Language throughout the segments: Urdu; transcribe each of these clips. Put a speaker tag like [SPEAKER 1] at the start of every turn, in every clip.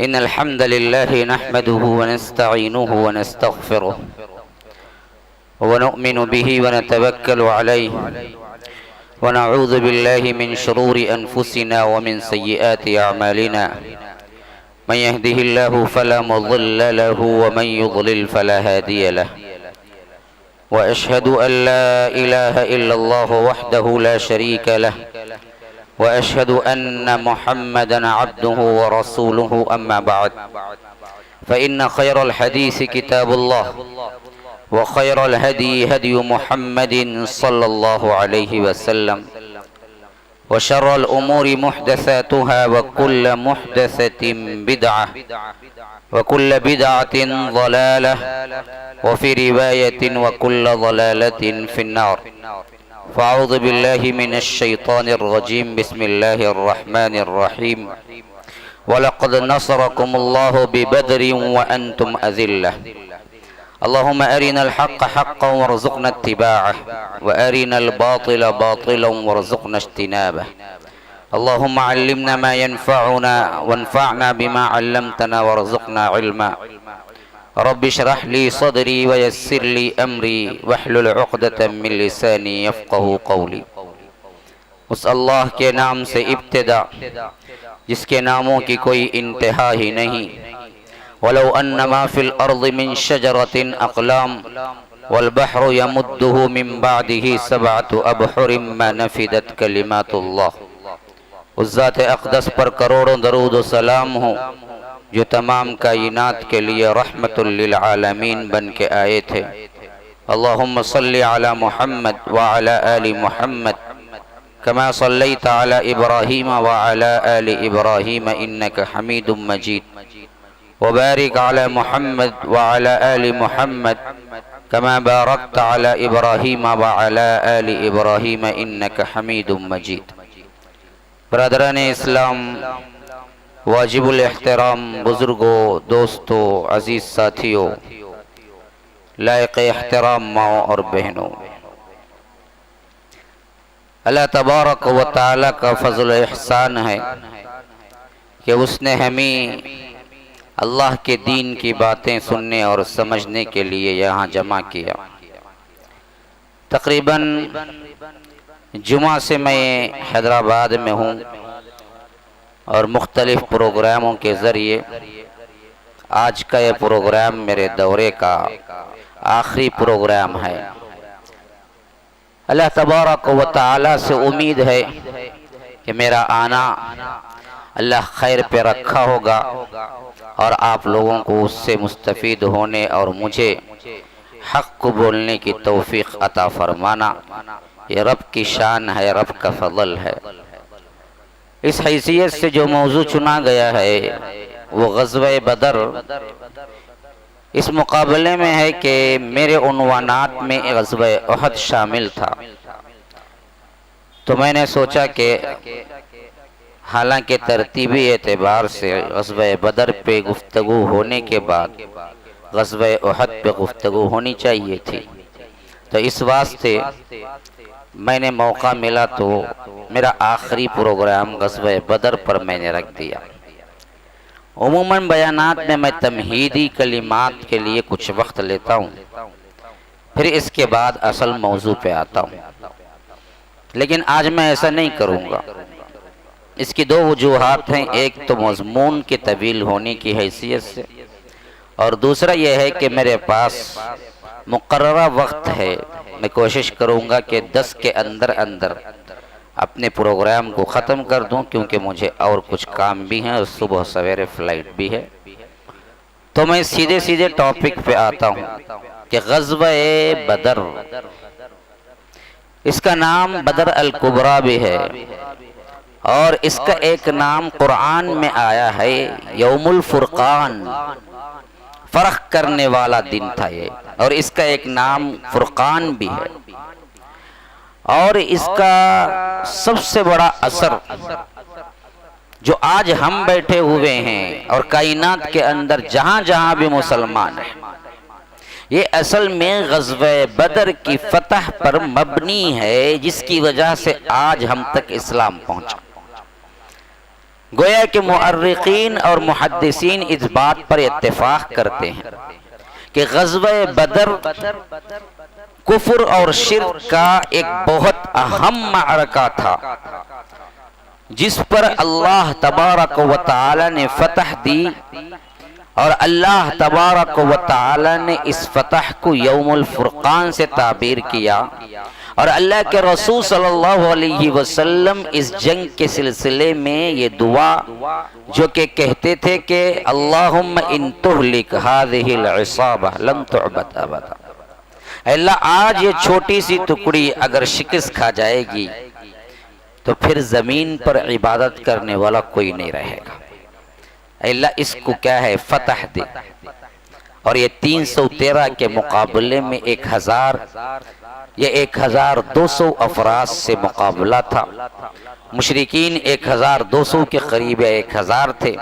[SPEAKER 1] إن الحمد لله نحمده ونستعينه ونستغفره ونؤمن به ونتوكل عليه ونعوذ بالله من شرور أنفسنا ومن سيئات أعمالنا من يهده الله فلا مضل له ومن يضلل فلا هادي له وأشهد أن لا إله إلا الله وحده لا شريك له وأشهد أن محمدا عبده ورسوله أما بعد فإن خير الحديث كتاب الله وخير الهدي هدي محمد صلى الله عليه وسلم وشر الأمور محدثاتها وكل محدثة بدعة وكل بدعة ضلالة وفي رواية وكل ضلالة في النار فأعوذ بالله من الشيطان الرجيم بسم الله الرحمن الرحيم ولقد نصركم الله ببدر وأنتم أذلة اللهم أرنا الحق حقا وارزقنا اتباعه وأرنا الباطل باطلا وارزقنا اجتنابه اللهم علمنا ما ينفعنا وانفعنا بما علمتنا وارزقنا علما رب اشرح لي صدري ويسر لي أمري واحلل عقدة من لساني يفقه قولي اس اللہ کے نام سے ابتدا جس کے ناموں کی کوئی انتہا ہی نہیں ولو ان ما فی الارض من شجرۃ اقلام والبحر يمده من بعده سبعة ابحر ما نفدت کلمات اللہ اس ذات اقدس پر کروڑوں درود و سلام ہو جو تمام کائنات کے لیے رحمت للعالمین بن کے آئے تھے اللہم صلی علی محمد وعلی آل محمد كما صليت على إبراهيم وعلى آل إبراهيم إنك حميد مجيد وبارك على محمد وعلى آل محمد كما باركت على إبراهيم وعلى آل إبراهيم إنك حميد مجيد برادران اسلام، واجب الاحترام بزرگوں، دوستوں، عزیز ساتھیوں، لائق احترام ماں اور بہنوں، اللہ تبارک و تعالی کا فضل و احسان ہے کہ اس نے ہمیں اللہ کے دین کی باتیں سننے اور سمجھنے کے لیے یہاں جمع کیا۔ تقریباً جمعہ سے میں حیدرآباد میں ہوں اور مختلف پروگراموں کے ذریعے آج کا یہ پروگرام میرے دورے کا آخری پروگرام ہے۔ اللہ تبارک و تعالی سے امید ہے کہ میرا آنا اللہ خیر پہ رکھا ہوگا اور آپ لوگوں کو اس سے مستفید ہونے اور مجھے حق کو بولنے کی توفیق عطا فرمانا یہ رب کی شان ہے، رب کا فضل ہے۔ اس حیثیت سے جو موضوع چنا گیا ہے وہ غزوہ بدر اس مقابلے میں ہے کہ میرے عنوانات میں غزوہ احد شامل تھا، تو میں نے سوچا کہ حالانکہ ترتیبی اعتبار سے غزوہ بدر پہ گفتگو ہونے کے بعد غزوہ احد پہ گفتگو ہونی چاہیے تھی، تو اس واسطے میں نے موقع ملا تو میرا آخری پروگرام غزوہ بدر پر میں نے رکھ دیا۔ عموماً بیانات میں میں تمہیدی کلمات کے لیے کچھ وقت لیتا ہوں، پھر اس کے بعد اصل موضوع پہ آتا ہوں، لیکن آج میں ایسا نہیں کروں گا۔ اس کی دو وجوہات ہیں، ایک تو مضمون کے طویل ہونے کی حیثیت سے، اور دوسرا یہ ہے کہ میرے پاس مقررہ وقت ہے۔ میں کوشش کروں گا کہ 10 کے اندر اپنے پروگرام کو ختم کر دوں، کیونکہ مجھے اور کچھ کام بھی ہیں اور صبح سویرے فلائٹ بھی ہے۔ تو میں سیدھے ٹاپک پہ آتا ہوں کہ غزوہ بدر، اس کا نام بدر الکبریٰ بھی ہے اور اس کا ایک نام قرآن میں آیا ہے یوم الفرقان، فرق کرنے والا دن تھا یہ، اور اس کا ایک نام فرقان بھی ہے۔ اور اس کا سب سے بڑا اثر جو آج ہم بیٹھے ہوئے ہیں اور کائنات کے اندر جہاں جہاں بھی مسلمان ہیں، یہ اصل میں غزوہ بدر کی فتح پر مبنی ہے، جس کی وجہ سے آج ہم تک اسلام پہنچا۔ گویا کہ مؤرخین اور محدثین اس بات پر اتفاق کرتے ہیں کہ غزوہ بدر کفر اور شرک کا ایک بہت اہم معرکہ تھا، جس پر اللہ تبارک و تعالی نے فتح دی، اور اللہ تبارک و تعالی نے اس فتح کو یوم الفرقان سے تعبیر کیا، اور اللہ کے رسول صلی اللہ علیہ وسلم اس جنگ کے سلسلے میں یہ دعا جو کہ کہتے تھے کہ اللہم ان تہلک هذه العصابہ لن تعبد ابدا، اے اللہ آج یہ چھوٹی سی ٹکڑی اگر شکست کھا جائے گی تو پھر زمین پر عبادت کرنے والا کوئی نہیں رہے گا، اے اللہ اس کو کیا ہے فتح دے۔ اور یہ 313 کے مقابلے میں 1200 افراد سے مقابلہ تھا۔ مشرکین 1200 کے قریب 1000 تھے،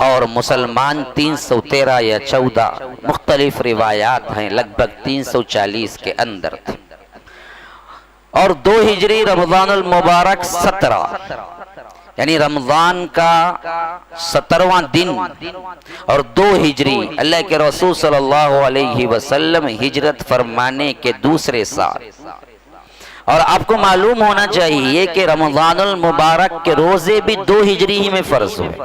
[SPEAKER 1] اور مسلمان 313 یا 14 مختلف روایات ہیں، لگ بھگ 340 کے اندر تھے۔ اور 2 ہجری رمضان المبارک 17 یعنی رمضان کا 17واں دن، اور 2 ہجری اللہ کے رسول صلی اللہ علیہ وسلم ہجرت فرمانے کے دوسرے سال۔ اور آپ کو معلوم ہونا چاہیے کہ رمضان المبارک کے روزے بھی 2 ہجری ہی میں فرض ہوئے،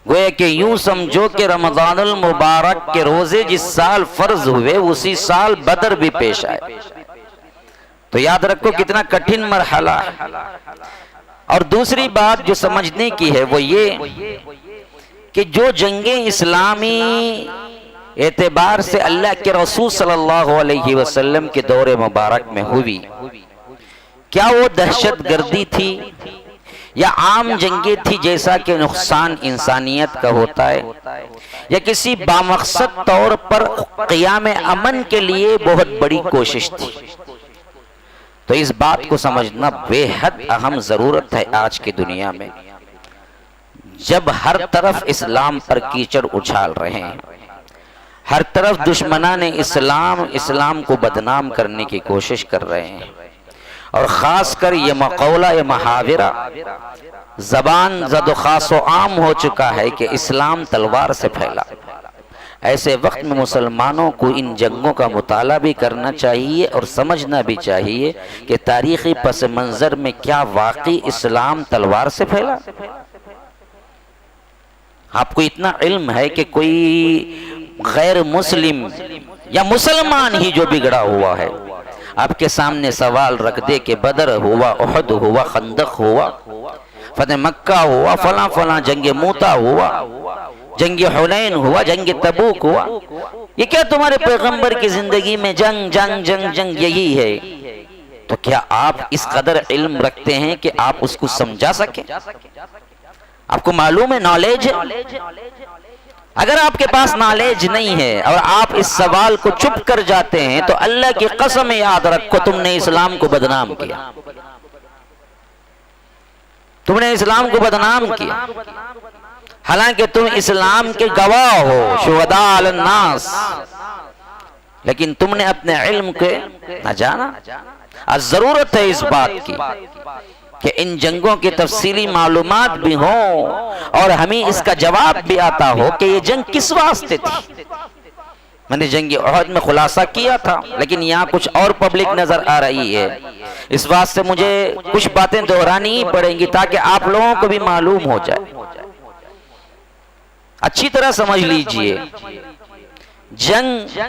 [SPEAKER 1] گویا کہ یوں سمجھو کہ رمضان المبارک کے روزے جس سال فرض ہوئے اسی سال بدر بھی پیش آئے، تو یاد رکھو کتنا کٹھن مرحلہ ہے۔ اور دوسری بات جو سمجھنے کی ہے وہ یہ کہ جو جنگیں اسلامی اعتبار سے اللہ کے رسول صلی اللہ علیہ وسلم کے دور مبارک میں ہوئی، کیا وہ دہشت گردی تھی یا عام جنگیں تھی جیسا کہ نقصان انسانیت کا ہوتا ہے، یا کسی بامقصد طور پر قیام امن کے لیے بہت بڑی کوشش تھی؟ تو اس بات کو سمجھنا بے حد اہم ضرورت ہے آج کی دنیا میں، جب ہر طرف اسلام پر کیچڑ اچھال رہے ہیں، ہر طرف دشمنان اسلام کو بدنام کرنے کی کوشش کر رہے ہیں، اور خاص کر یہ مقولہ یہ محاورہ زبان زد و خاص و عام ہو چکا ہے کہ اسلام تلوار سے پھیلا۔ ایسے وقت میں مسلمانوں کو ان جنگوں کا مطالعہ بھی کرنا چاہیے اور سمجھنا بھی چاہیے کہ تاریخی پس منظر میں کیا واقعی اسلام تلوار سے پھیلا؟ آپ کو اتنا علم ہے کہ کوئی غیر مسلم یا مسلمان ہی جو بگڑا ہوا ہے آپ کے سامنے سوال رکھ دے کہ بدر ہوا، احد ہوا، خندق ہوا، فتح مکہ ہوا، فلاں فلاں جنگ موتا ہوا، جنگ حنین ہوا، جنگ تبوک ہوا، یہ کیا تمہارے پیغمبر کی زندگی میں جنگ جنگ جنگ جنگ یہی ہے؟ تو کیا آپ اس قدر علم رکھتے ہیں کہ آپ اس کو سمجھا سکیں؟ آپ کو معلوم ہے نالج ہے؟ اگر آپ کے پاس نالج نہیں ہے اور آپ اس سوال کو چھپ کر جاتے ہیں تو اللہ کی قسم یاد رکھو تم نے اسلام کو بدنام کیا، تم نے اسلام کو بدنام کیا، حالانکہ تم اسلام کے گواہ ہو، شہداء علی الناس، لیکن تم نے اپنے علم کے نہ جانا۔ آج ضرورت ہے اس بات کی کہ ان جنگوں کی تفصیلی معلومات بھی ہوں اور ہمیں اس کا جواب بھی آتا ہو کہ یہ جنگ کس واسطے تھی۔ میں نے جنگ احد میں خلاصہ کیا تھا، لیکن یہاں کچھ اور پبلک نظر آ رہی ہے، اس واسطے مجھے کچھ باتیں دہرانی ہی پڑیں گی تاکہ آپ لوگوں کو بھی معلوم ہو جائے۔ اچھی طرح سمجھ لیجئے، جنگ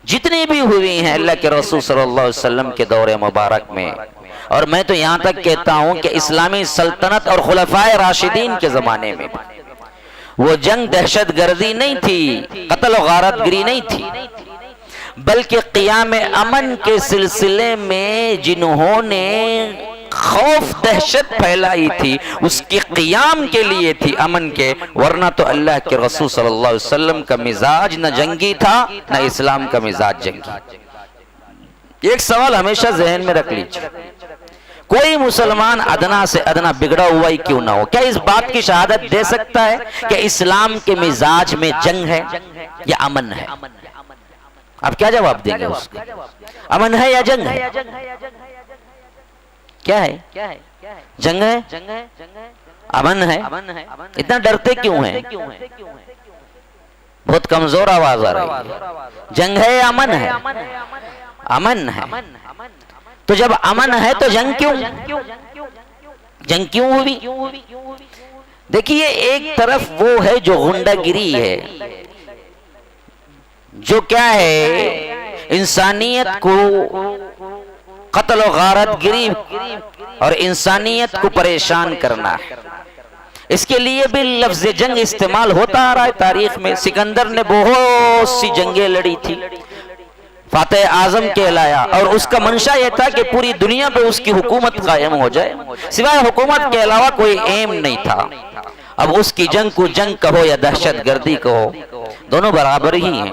[SPEAKER 1] جتنی بھی ہوئی ہیں اللہ کے رسول صلی اللہ علیہ وسلم کے دور مبارک میں، اور میں تو یہاں تک کہتا ہوں کہ اسلامی سلطنت اور خلفائے راشدین کے زمانے میں وہ جنگ دہشت گردی نہیں تھی، قتل و غارت گری نہیں تھی، بلکہ قیام امن کے سلسلے میں جنہوں نے خوف دہشت پھیلائی تھی اس کی قیام کے لیے تھی، امن کے، ورنہ تو اللہ کے رسول صلی اللہ علیہ وسلم کا مزاج نہ جنگی تھا نہ اسلام کا مزاج جنگی۔ ایک سوال ہمیشہ ذہن میں رکھ لیجیے، کوئی مسلمان ادنا سے ادنا بگڑا ہوا ہی کیوں نہ ہو، کیا اس بات کی شہادت دے سکتا ہے کہ اسلام کے مزاج میں جنگ ہے یا امن ہے؟ آپ کیا جواب دیں گے اس کو؟ امن ہے یا جنگ ہے؟ کیا ہے؟ جنگ ہے؟ امن ہے، اتنا ڈرتے کیوں ہیں؟ بہت کمزور آواز آ رہی ہے۔ جنگ ہے یا امن ہے؟ امن ہے۔ تو جب امن ہے تو جنگ کیوں؟ جنگ کیوں ہوئی؟ دیکھیے ایک طرف وہ ہے جو غنڈہ گری ہے، جو کیا ہے انسانیت کو قتل و غارت گری اور انسانیت کو پریشان کرنا ہے۔ اس کے لیے بھی لفظ جنگ استعمال ہوتا آ رہا ہے تاریخ میں۔ سکندر نے بہت سی جنگیں لڑی تھی، فاتح اعظم کہلایا، اور اس کا منشا یہ تھا کہ پوری دنیا پہ اس کی حکومت قائم ہو جائے، سوائے حکومت کے علاوہ کوئی ایم نہیں تھا۔ اب اس کی جنگ کو جنگ کہو یا دہشت گردی کہو، دونوں برابر ہی ہیں۔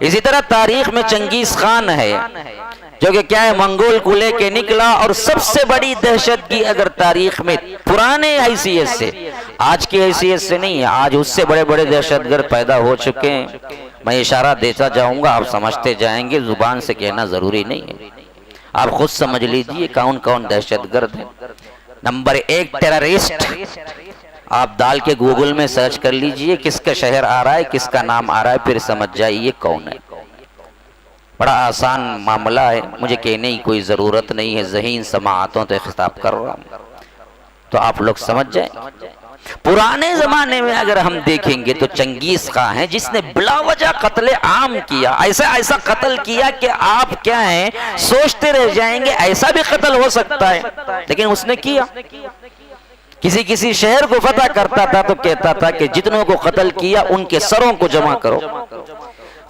[SPEAKER 1] اسی طرح تاریخ میں چنگیز خان ہے جو کہ کیا ہے منگول کو لے کے نکلا، اور سب سے بڑی دہشت کی اگر تاریخ میں پرانے حیثیت سے، آج کی حیثیت سے نہیں ہے، آج اس سے بڑے بڑے دہشت گرد پیدا ہو چکے ہیں۔ میں اشارہ دیتا جاؤں گا، آپ سمجھتے جائیں گے، زبان سے کہنا ضروری نہیں ہے، آپ خود سمجھ لیجئے کون کون دہشت گرد ہے۔ نمبر 1 ٹیررسٹ، آپ ڈال کے گوگل میں سرچ کر لیجئے کس کا شہر آ رہا ہے، کس کا نام آ رہا ہے، پھر سمجھ جائیے کون ہے۔ بڑا آسان معاملہ ہے، مجھے کہنے کی کوئی ضرورت نہیں ہے، ذہین سماعتوں سے خطاب کر رہا ہوں تو آپ لوگ سمجھ جائیں۔ پرانے زمانے میں اگر ہم دیکھیں گے تو چنگیز خان ہے جس نے بلا وجہ قتل عام کیا، ایسا قتل کیا کہ آپ کیا ہیں سوچتے رہ جائیں گے ایسا بھی قتل ہو سکتا ہے، لیکن اس نے کیا۔ کسی شہر کو فتح کرتا تھا تو کہتا تھا کہ جتنوں کو قتل کیا ان کے سروں کو جمع کرو،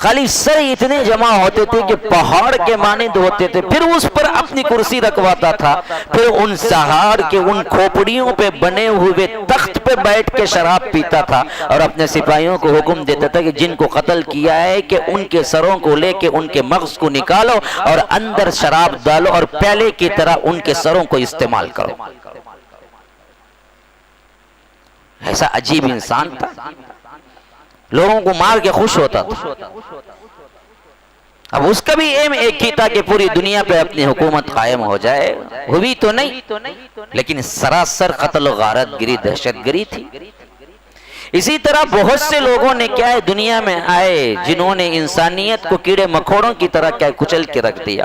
[SPEAKER 1] خالی سر اتنے جمع ہوتے تھے کہ پہاڑ کے مانند ہوتے تھے، پھر اس پر اپنی کرسی رکھواتا تھا، پھر ان سہار کے ان کھوپڑیوں پہ بنے ہوئے تخت پہ بیٹھ کے شراب پیتا تھا، اور اپنے سپاہیوں کو حکم دیتا تھا کہ جن کو قتل کیا ہے کہ ان کے سروں کو لے کے ان کے مغز کو نکالو اور اندر شراب ڈالو اور پیالے کی طرح ان کے سروں کو استعمال کرو۔ ایسا عجیب انسان تھا، لوگوں کو مار کے خوش ہوتا تھا۔ اب اس کا بھی ایم ایک ہی تھا کہ پوری دنیا پہ اپنی حکومت قائم ہو جائے، ہوئی تو نہیں لیکن سراسر قتل و غارت گری، دہشت گری تھی۔ اسی طرح بہت سے لوگوں نے کیا ہے دنیا میں آئے جنہوں نے انسانیت کو کیڑے مکوڑوں کی طرح کیا کچل کے رکھ دیا،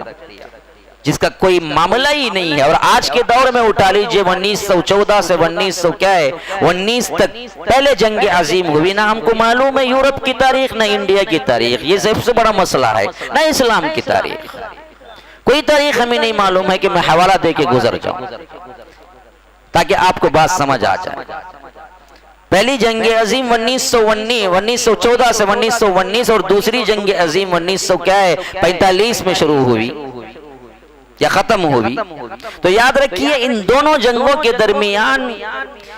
[SPEAKER 1] جس کا کوئی معاملہ ہی نہیں ہے۔ اور آج کے دور میں اٹھا لیجئے 1914 سے 1919 تک پہلے جنگ عظیم ہوئی، نہ ہم کو معلوم ہے یورپ کی تاریخ نہ انڈیا کی تاریخ، یہ سب سے بڑا مسئلہ ہے، نہ اسلام کی تاریخ، کوئی تاریخ ہمیں نہیں معلوم ہے کہ میں حوالہ دے کے گزر جاؤں تاکہ آپ کو بات سمجھ آ جائے۔ پہلی جنگ عظیم 1914 سے 1919 اور دوسری جنگ عظیم 1945 میں شروع ہوئی یا ختم ہوئی۔ تو یاد رکھیے ان دونوں جنگوں کے درمیان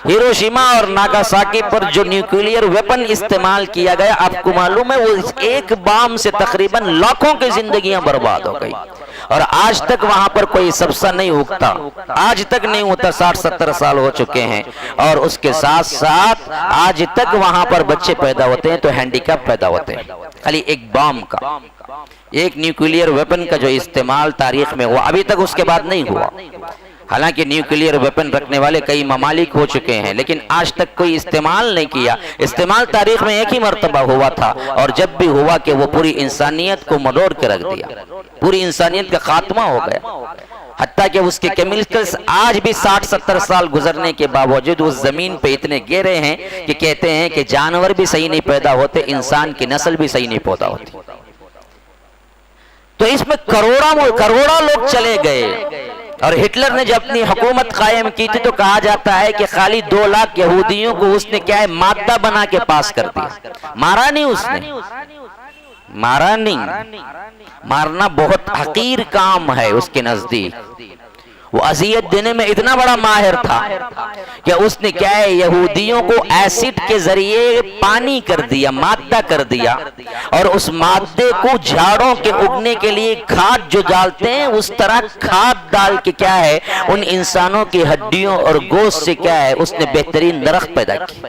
[SPEAKER 1] ہیروشیما اور ناگاساکی پر جو نیوکلیئر ویپن استعمال کیا گیا، آپ کو معلوم ہے وہ ایک بام سے تقریباً لاکھوں کی زندگیاں برباد ہو گئی، اور آج تک وہاں پر کوئی سبزہ نہیں اگتا، آج تک نہیں ہوتا، 60-70 سال ہو چکے ہیں، اور اس کے ساتھ ساتھ آج تک وہاں پر بچے پیدا ہوتے ہیں تو ہینڈیکیپ پیدا ہوتے ہیں، خالی ایک بام کا، ایک نیوکلیئر ویپن کا جو استعمال تاریخ میں ہوا، ابھی تک اس کے بعد نہیں ہوا۔ حالانکہ نیوکلیئر ویپن رکھنے والے کئی ممالک ہو چکے ہیں لیکن آج تک کوئی استعمال نہیں کیا۔ استعمال تاریخ میں ایک ہی مرتبہ ہوا تھا، اور جب بھی ہوا کہ وہ پوری انسانیت کو مڈور کے رکھ دیا، پوری انسانیت کا خاتمہ ہو گیا، حتیٰ کہ اس کے کیمیکلز آج بھی 60-70 سال گزرنے کے باوجود اس زمین پہ اتنے گہرے ہیں کہ کہتے ہیں کہ جانور بھی صحیح نہیں پیدا ہوتے، انسان کی نسل بھی صحیح نہیں پیدا ہوتی۔ تو اس میں کروڑوں لوگ چلے گئے، اور ہٹلر نے جب اپنی حکومت قائم کی تھی تو کہا جاتا ہے کہ خالی 2 لاکھ یہودیوں کو اس نے کیا ہے مادہ بنا کے پاس کر دیا، مارا نہیں اس نے، مارا نہیں، مارنا بہت حقیر کام ہے اس کے نزدیک۔ وہ اذیت دینے میں اتنا بڑا ماہر تھا کہ اس نے کیا ہے یہودیوں کو ایسڈ کے ذریعے پانی کر دیا، مادہ کر دیا، اور اس مادے کو جھاڑوں کے اگنے کے لیے کھاد جو ڈالتے ہیں اس طرح کھاد ڈال کے کیا ہے ان انسانوں کی ہڈیوں اور گوشت سے کیا ہے اس نے بہترین درخت پیدا کی،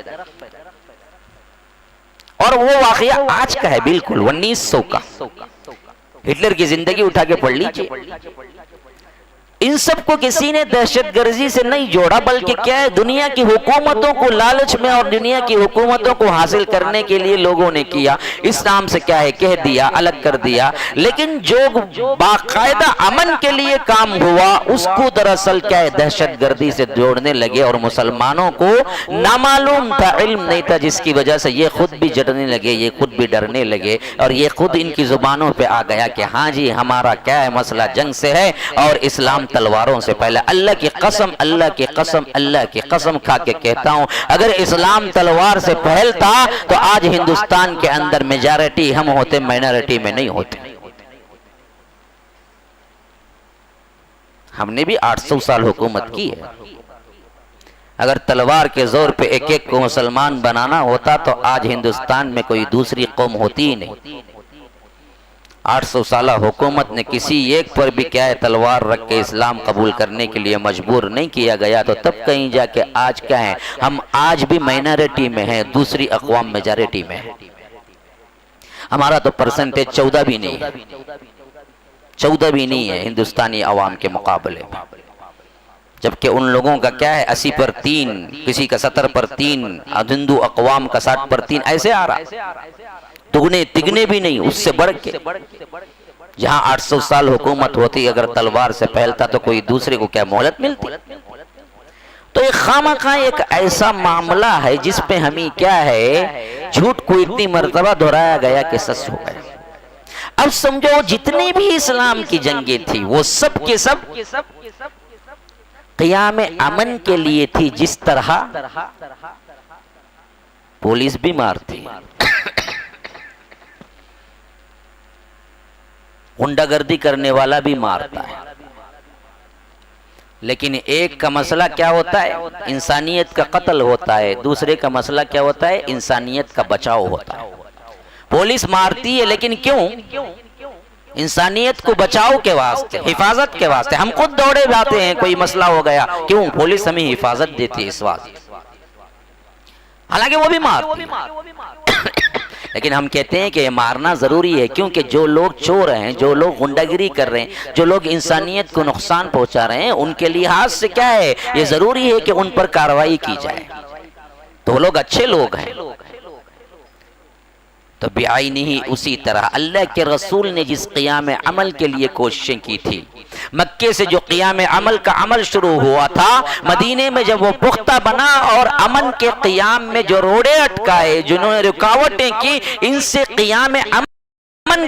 [SPEAKER 1] اور وہ واقعہ آج کا ہے بالکل 1900 کا۔ ہٹلر کی زندگی اٹھا کے پڑھ لیجئے، ان سب کو کسی نے دہشت گردی سے نہیں جوڑا، بلکہ کیا ہے، دنیا کی حکومتوں کو لالچ میں اور دنیا کی حکومتوں کو حاصل کرنے کے لیے لوگوں نے کیا، اس نام سے کیا ہے کہہ دیا، الگ کر دیا۔ لیکن جو باقاعدہ امن کے لیے کام ہوا اس کو دراصل کیا ہے دہشت گردی سے جوڑنے لگے، اور مسلمانوں کو نامعلوم تھا، علم نہیں تھا، جس کی وجہ سے یہ خود بھی جڑنے لگے، یہ خود بھی ڈرنے لگے، اور یہ خود ان کی زبانوں پہ آ گیا کہ ہاں جی ہمارا کیا ہے مسئلہ جنگ سے ہے اور اسلام تلواروں سے پہلے۔ اللہ کی قسم، اللہ کی قسم، اللہ کی قسم کھا کے کہتا ہوں، اگر اسلام تلوار سے پھیلتا تو آج ہندوستان کے اندر میجارٹی ہم ہوتے، مائنارٹی میں نہیں ہوتے۔ ہم نے بھی 800 سال حکومت کی ہے، اگر تلوار کے زور پہ ایک ایک کو مسلمان بنانا ہوتا تو آج ہندوستان میں کوئی دوسری قوم ہوتی ہی نہیں۔ 800 سالہ حکومت نے کسی ایک پر بھی کیا ہے تلوار رکھ کے اسلام قبول کرنے کے لیے مجبور نہیں کیا گیا، تو تب کہیں جا کے آج کیا ہے، ہم آج بھی مائنارٹی میں ہیں، دوسری اقوام میجارٹی میں ہیں۔ ہمارا تو پرسنٹیج 14 بھی نہیں ہے، 14 بھی نہیں ہے ہندوستانی عوام کے مقابلے میں، جبکہ ان لوگوں کا کیا ہے 80 پر 3، کسی کا 70 پر 3، ہندو اقوام کا 60 پر 3، ایسے آ رہا، دگنے تگنے بھی نہیں، اس سے بڑھ کے۔ جہاں 800 سال حکومت ہوتی، اگر تلوار سے پھیلتا تو کوئی دوسرے کو کیا مہلت ملتی؟ تو ایک خامخواہ ایک ایسا معاملہ ہے جس پہ ہمیں کیا ہے جھوٹ کو اتنی مرتبہ دہرایا گیا کہ سچ ہو گیا۔ اب سمجھو جتنی بھی اسلام کی جنگیں تھی وہ سب کے سب قیام امن کے لیے تھی، جس طرح پولیس بھی مارتی، غنڈہ گردی کرنے والا بھی مارتا ہے، لیکن ایک کا مسئلہ کیا ہوتا ہے، انسانیت کا قتل ہوتا ہے، دوسرے کا مسئلہ کیا ہوتا ہے، انسانیت کا بچاؤ ہوتا ہے۔ پولیس مارتی ہے لیکن کیوں؟ انسانیت کو بچاؤ کے واسطے، حفاظت کے واسطے۔ ہم خود دوڑے جاتے ہیں کوئی مسئلہ ہو گیا، کیوں؟ پولیس ہمیں حفاظت دیتی ہے اس واسطے، حالانکہ وہ بھی مارتی ہے۔ لیکن ہم کہتے ہیں کہ یہ مارنا ضروری ہے، کیونکہ جو لوگ چور ہیں، جو لوگ غنڈہ گری کر رہے ہیں، جو لوگ انسانیت کو نقصان پہنچا رہے ہیں، ان کے لحاظ سے کیا ہے، یہ ضروری ہے کہ ان پر کارروائی کی جائے، تو وہ لوگ اچھے لوگ ہیں۔ تو بعینہ اسی طرح اللہ کے رسول نے جس قیام عمل کے لیے کوششیں کی تھی، مکے سے جو قیام عمل کا عمل شروع ہوا تھا، مدینے میں جب وہ پختہ بنا اور امن کے قیام میں جو روڑے اٹکائے، جنہوں نے رکاوٹیں کی، ان سے قیام امن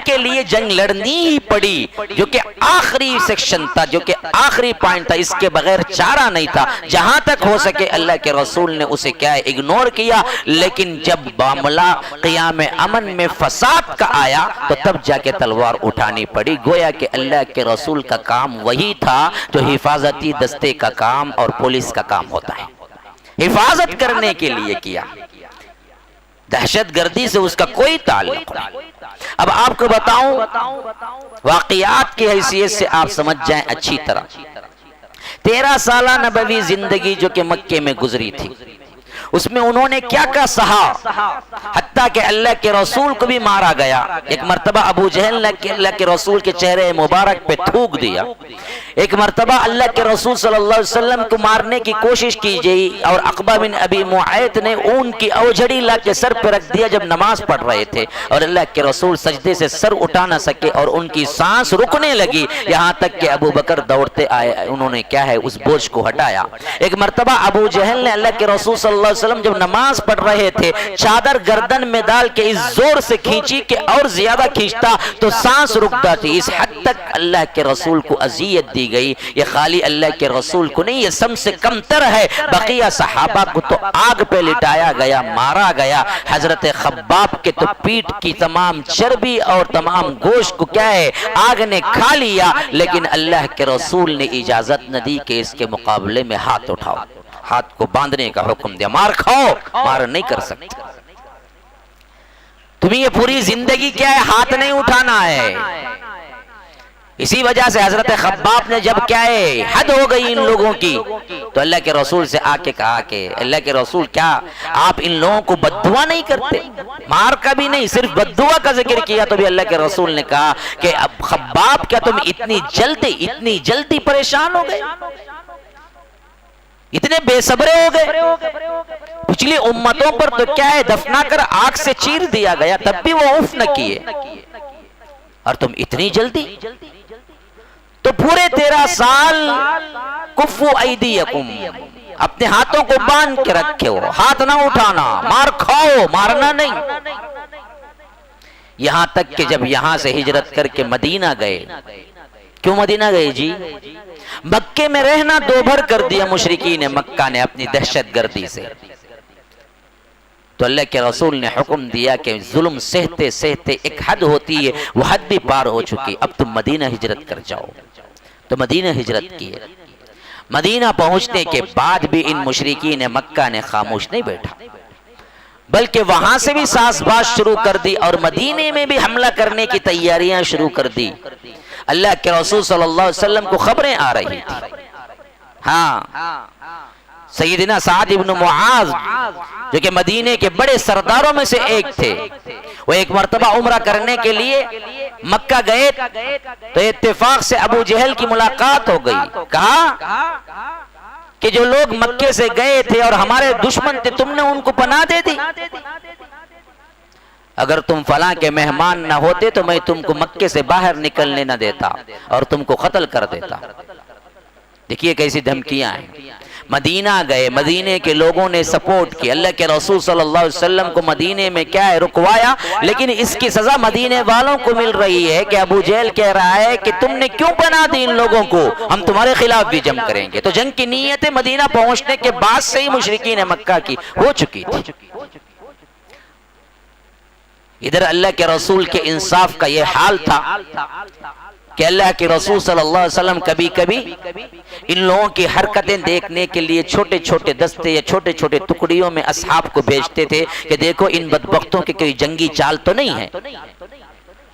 [SPEAKER 1] کے لیے جنگ لڑنی ہی پڑی، جو کہ آخری سیکشن تھا، جو کہ آخری پوائنٹ تھا، اس کے بغیر چارہ نہیں تھا۔ جہاں تک ہو سکے اللہ کے رسول نے اسے کیا ہے اگنور کیا، لیکن جب معاملہ قیام امن میں فساد کا آیا تو تب جا کے تلوار اٹھانی پڑی۔ گویا کہ اللہ کے رسول کا کام وہی تھا جو حفاظتی دستے کا کام اور پولیس کا کام ہوتا ہے، حفاظت کرنے کے لیے کیا، دہشت گردی سے اس کا کوئی تعلق نہیں۔ اب آپ کو بتاؤں واقعات کی حیثیت سے آپ سمجھ جائیں اچھی طرح، 13 سالہ نبوی زندگی جو کہ مکے میں گزری تھی، اس میں انہوں نے کیا کیا سہا، حتیٰ کہ اللہ کے رسول کو بھی مارا گیا۔ ایک مرتبہ ابو جہل نے اللہ کے رسول کے چہرے مبارک پہ تھوک دیا، ایک مرتبہ اللہ کے رسول صلی اللہ علیہ وسلم کو مارنے کی کوشش کی گئی، اور عقبہ بن ابی معیط نے اون کی اوجھڑی لا کے سر پہ رکھ دیا جب نماز پڑھ رہے تھے، اور اللہ کے رسول سجدے سے سر اٹھا نہ سکے اور ان کی سانس رکنے لگی، یہاں تک کہ ابو بکر دوڑتے آئے، انہوں نے کیا ہے اس بوجھ کو ہٹایا۔ ایک مرتبہ ابو جہل نے اللہ کے رسول صلی اللہ علیہ وسلم جب نماز پڑھ رہے تھے، چادر گردن میں ڈال کے اس زور سے کھینچی کہ اور زیادہ کھینچتا تو سانس رکتا تھی، اس حد تک اللہ کے رسول کو اذیت دی گئی۔ یہ خالی اللہ کے رسول کو نہیں، یہ سب سے کم تر ہے، بقیہ صحابہ کو تو آگ پہ لٹایا گیا، مارا گیا۔ حضرت خباب کے تو پیٹ کی تمام چربی اور تمام گوشت کو کیا ہے آگ نے کھا لیا، لیکن اللہ کے رسول نے اجازت نہ دی کہ اس کے مقابلے میں ہاتھ اٹھاؤ، ہاتھ کو باندھنے کا حکم دیا، مار کھاؤ، مار نہیں کر سکتے۔ تمہیں یہ پوری زندگی کیا ہے ہاتھ نہیں اٹھانا ہے، اسی وجہ سے حضرت خباب نے جب کیا ہے حد ہو گئی ان لوگوں کی تو اللہ کے رسول سے آ کے کہا کہ اللہ کے رسول کیا آپ ان لوگوں کو بد دعا نہیں کرتے؟ مار کا بھی نہیں، صرف بد دعا کا ذکر کیا تو بھی اللہ کے رسول نے کہا کہ اب خباب کیا تم اتنی جلدی پریشان ہو گئے، اتنے بے صبرے ہو گئے؟ پچھلی امتوں پر تو کیا ہے دفنا کر آگ سے چیر دیا گیا تب بھی وہ اف نہ کیے، اور تم اتنی جلدی؟ تو پورے 13 سال کفو ایدیکم، اپنے ہاتھوں کو باندھ کے رکھے ہو، ہاتھ نہ اٹھانا، مار کھاؤ، مارنا نہیں۔ یہاں تک کہ جب یہاں سے ہجرت کر کے مدینہ گئے، کیوں مدینہ گئے جی؟ مکے میں رہنا دو بھر کر دیا مشرکین مکہ نے اپنی دہشت گردی سے، تو اللہ کے رسول نے حکم دیا کہ ظلم سہتے سہتے ایک حد ہوتی ہے، وہ حد بھی پار ہو چکی، اب تم مدینہ ہجرت کر جاؤ۔ تو مدینہ ہجرت کی ہے۔ مدینہ پہنچنے کے بعد بھی ان مشرکین مکہ نے خاموش نہیں بیٹھا، بلکہ وہاں سے بھی ساز باز شروع کر دی اور مدینے میں بھی حملہ کرنے کی تیاریاں شروع کر دی۔ اللہ کے رسول صلی اللہ علیہ وسلم کو خبریں آ رہی تھی۔ ہاں، سیدنا سعد ابن معاذ جو کہ مدینے کے بڑے سرداروں میں سے ایک تھے، وہ ایک مرتبہ عمرہ کرنے کے لیے مکہ گئے تو اتفاق سے ابو جہل کی ملاقات ہو گئی۔ کہا کہ جو لوگ مکے سے گئے تھے اور ہمارے دشمن تھے تم نے ان کو پناہ دے دی، اگر تم فلاں کے مہمان نہ ہوتے تو میں تم کو مکے سے باہر نکلنے نہ دیتا اور تم کو قتل کر دیتا۔ دیکھیے کیسی دھمکیاں ہیں۔ مدینہ گئے، مدینے کے لوگوں نے سپورٹ کی، اللہ کے رسول صلی اللہ علیہ وسلم کو مدینے میں کیا ہے رکوایا، لیکن اس کی سزا مدینے والوں کو مل رہی ہے کہ ابو جہل کہہ رہا ہے کہ تم نے کیوں پناہ دی ان لوگوں کو، ہم تمہارے خلاف بھی جنگ کریں گے۔ تو جنگ کی نیتیں مدینہ پہنچنے کے بعد سے ہی مشرکین مکہ کی ہو چکی تھی۔ ادھر اللہ کے رسول کے انصاف کا یہ حال تھا کہ اللہ کے رسول صلی اللہ علیہ وسلم کبھی کبھی ان لوگوں کی حرکتیں دیکھنے کے لیے چھوٹے چھوٹے دستے یا چھوٹے چھوٹے ٹکڑیوں میں اصحاب کو بھیجتے تھے کہ دیکھو ان بدبختوں کے کوئی جنگی چال تو نہیں ہے۔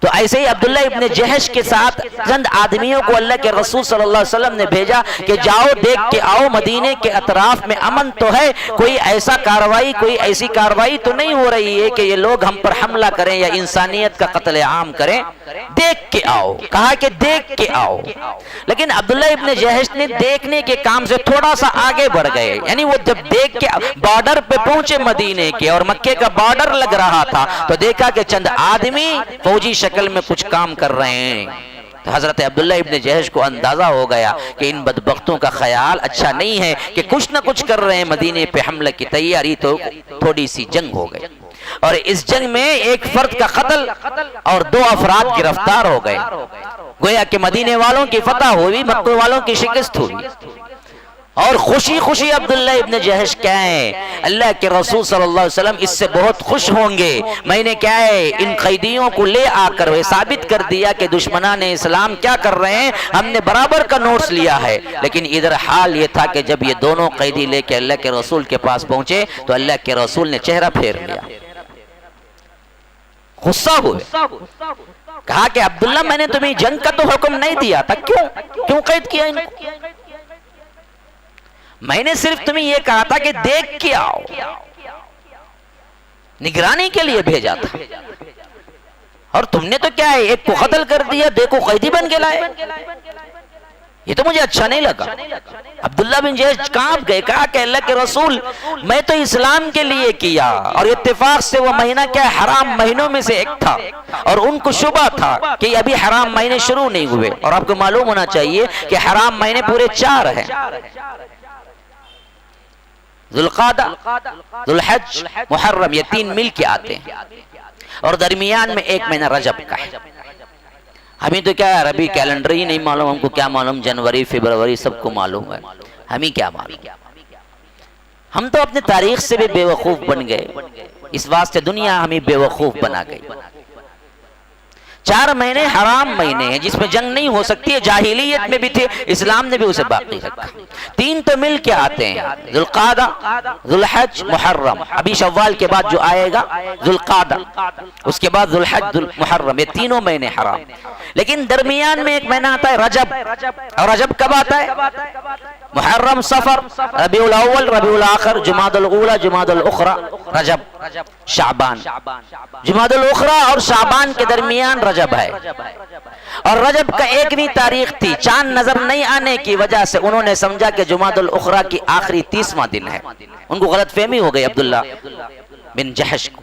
[SPEAKER 1] تو ایسے ہی عبداللہ ابن جہش کے ساتھ چند آدمیوں کو اللہ کے رسول صلی اللہ علیہ وسلم نے بھیجا کہ جاؤ دیکھ کے آؤ مدینے کے اطراف میں امن تو ہے، کوئی ایسی کاروائی تو نہیں ہو رہی ہے کہ یہ لوگ ہم پر حملہ کریں یا انسانیت کا قتل عام کریں، دیکھ کے آؤ۔ کہا کہ دیکھ کے آؤ، لیکن عبداللہ ابن جہش نے دیکھنے کے کام سے تھوڑا سا آگے بڑھ گئے، یعنی وہ جب دیکھ کے بارڈر پہ پہنچے مدینے کے اور مکے کا بارڈر لگ رہا تھا تو دیکھا کہ چند آدمی فوجی شکل میں کچھ کام کر رہے ہیں۔ تو حضرت عبداللہ ابن جہش کو اندازہ ہو گیا کہ ان بدبختوں کا خیال اچھا نہیں ہے کہ کچھ نہ کچھ کر رہے ہیں مدینے پہ حملے کی تیاری، تو تھوڑی سی جنگ ہو گئی اور اس جنگ میں ایک فرد کا قتل اور 2 افراد گرفتار ہو گئے۔ گویا کہ مدینے والوں کی فتح ہوئی، مکے والوں کی شکست ہوئی، اور خوشی خوشی عبداللہ ابن جہش کیا ہے اللہ کے رسول صلی اللہ علیہ وسلم اس سے بہت خوش ہوں گے، میں نے کیا ہے ان قیدیوں کو لے آ کر ثابت کر دیا کہ دشمنان اسلام کیا کر رہے ہیں، ہم نے برابر کا نوٹس لیا ہے۔ لیکن ادھر حال یہ تھا کہ جب یہ دونوں قیدی لے کے اللہ کے رسول کے پاس پہنچے تو اللہ کے رسول نے چہرہ پھیر لیا، غصہ ہوئے، کہا کہ عبداللہ میں نے تمہیں جنگ کا تو حکم نہیں دیا تھا، کیوں قید کیا ان کو؟ میں نے صرف تمہیں یہ کہا تھا کہ دیکھ کے آؤ، نگرانی کے لیے بھیجا تھا، اور تم نے تو کیا ہے ایک کو قتل کر دیا، دیکھو قیدی بن کے لائے، یہ تو مجھے اچھا نہیں لگا۔ عبداللہ بن جہش کانپ گئے، کہا کہ اللہ کے رسول میں تو اسلام کے لیے کیا، اور اتفاق سے وہ مہینہ کیا حرام مہینوں میں سے ایک تھا، اور ان کو شبہ تھا کہ ابھی حرام مہینے شروع نہیں ہوئے، اور آپ کو معلوم ہونا چاہیے کہ حرام مہینے پورے 4 ہیں، ذوالقعدہ، ذوالحج، محرم، یہ 3 مل کے آتے ہیں، اور درمیان میں ایک مہینہ رجب کا ہے۔ ہمیں تو کیا ہے عربی کیلنڈر ہی نہیں معلوم، ہم کو کیا معلوم جنوری فروری سب کو معلوم ہے، ہمیں کیا معلوم؟ ہم تو اپنے تاریخ سے بھی بے وقوف بن گئے، اس واسطے دنیا ہمیں بے وقوف بنا گئی۔ 4 مہینے حرام مہینے ہیں جس میں جنگ نہیں ہو سکتی ہے، جاہلیت میں بھی تھے، اسلام نے بھی اسے باقی رکھا۔ 3 تو مل کے آتے ہیں، ذوالقعدہ، ذوالحج، محرم۔ ابھی شوال کے بعد جو آئے گا ذوالقعدہ، اس کے بعد ذوالحج، محرم، یہ تینوں مہینے حرام۔ لیکن درمیان میں ایک مہینہ آتا ہے رجب، اور رجب کب آتا ہے؟ محرم، صفر، ربیع الاول، ربیع الاخر، جمادی الاولی، جمادی الاخری، رجب، شعبان۔ جمادی الاخری اور شعبان کے درمیان رجب ہے، اور رجب کا 1ویں تاریخ تھی، چاند نظر نہیں آنے کی وجہ سے انہوں نے سمجھا کہ جمادی الاخری کی آخری 30واں دن ہے۔ ان کو غلط فہمی ہو گئی عبداللہ بن جحش کو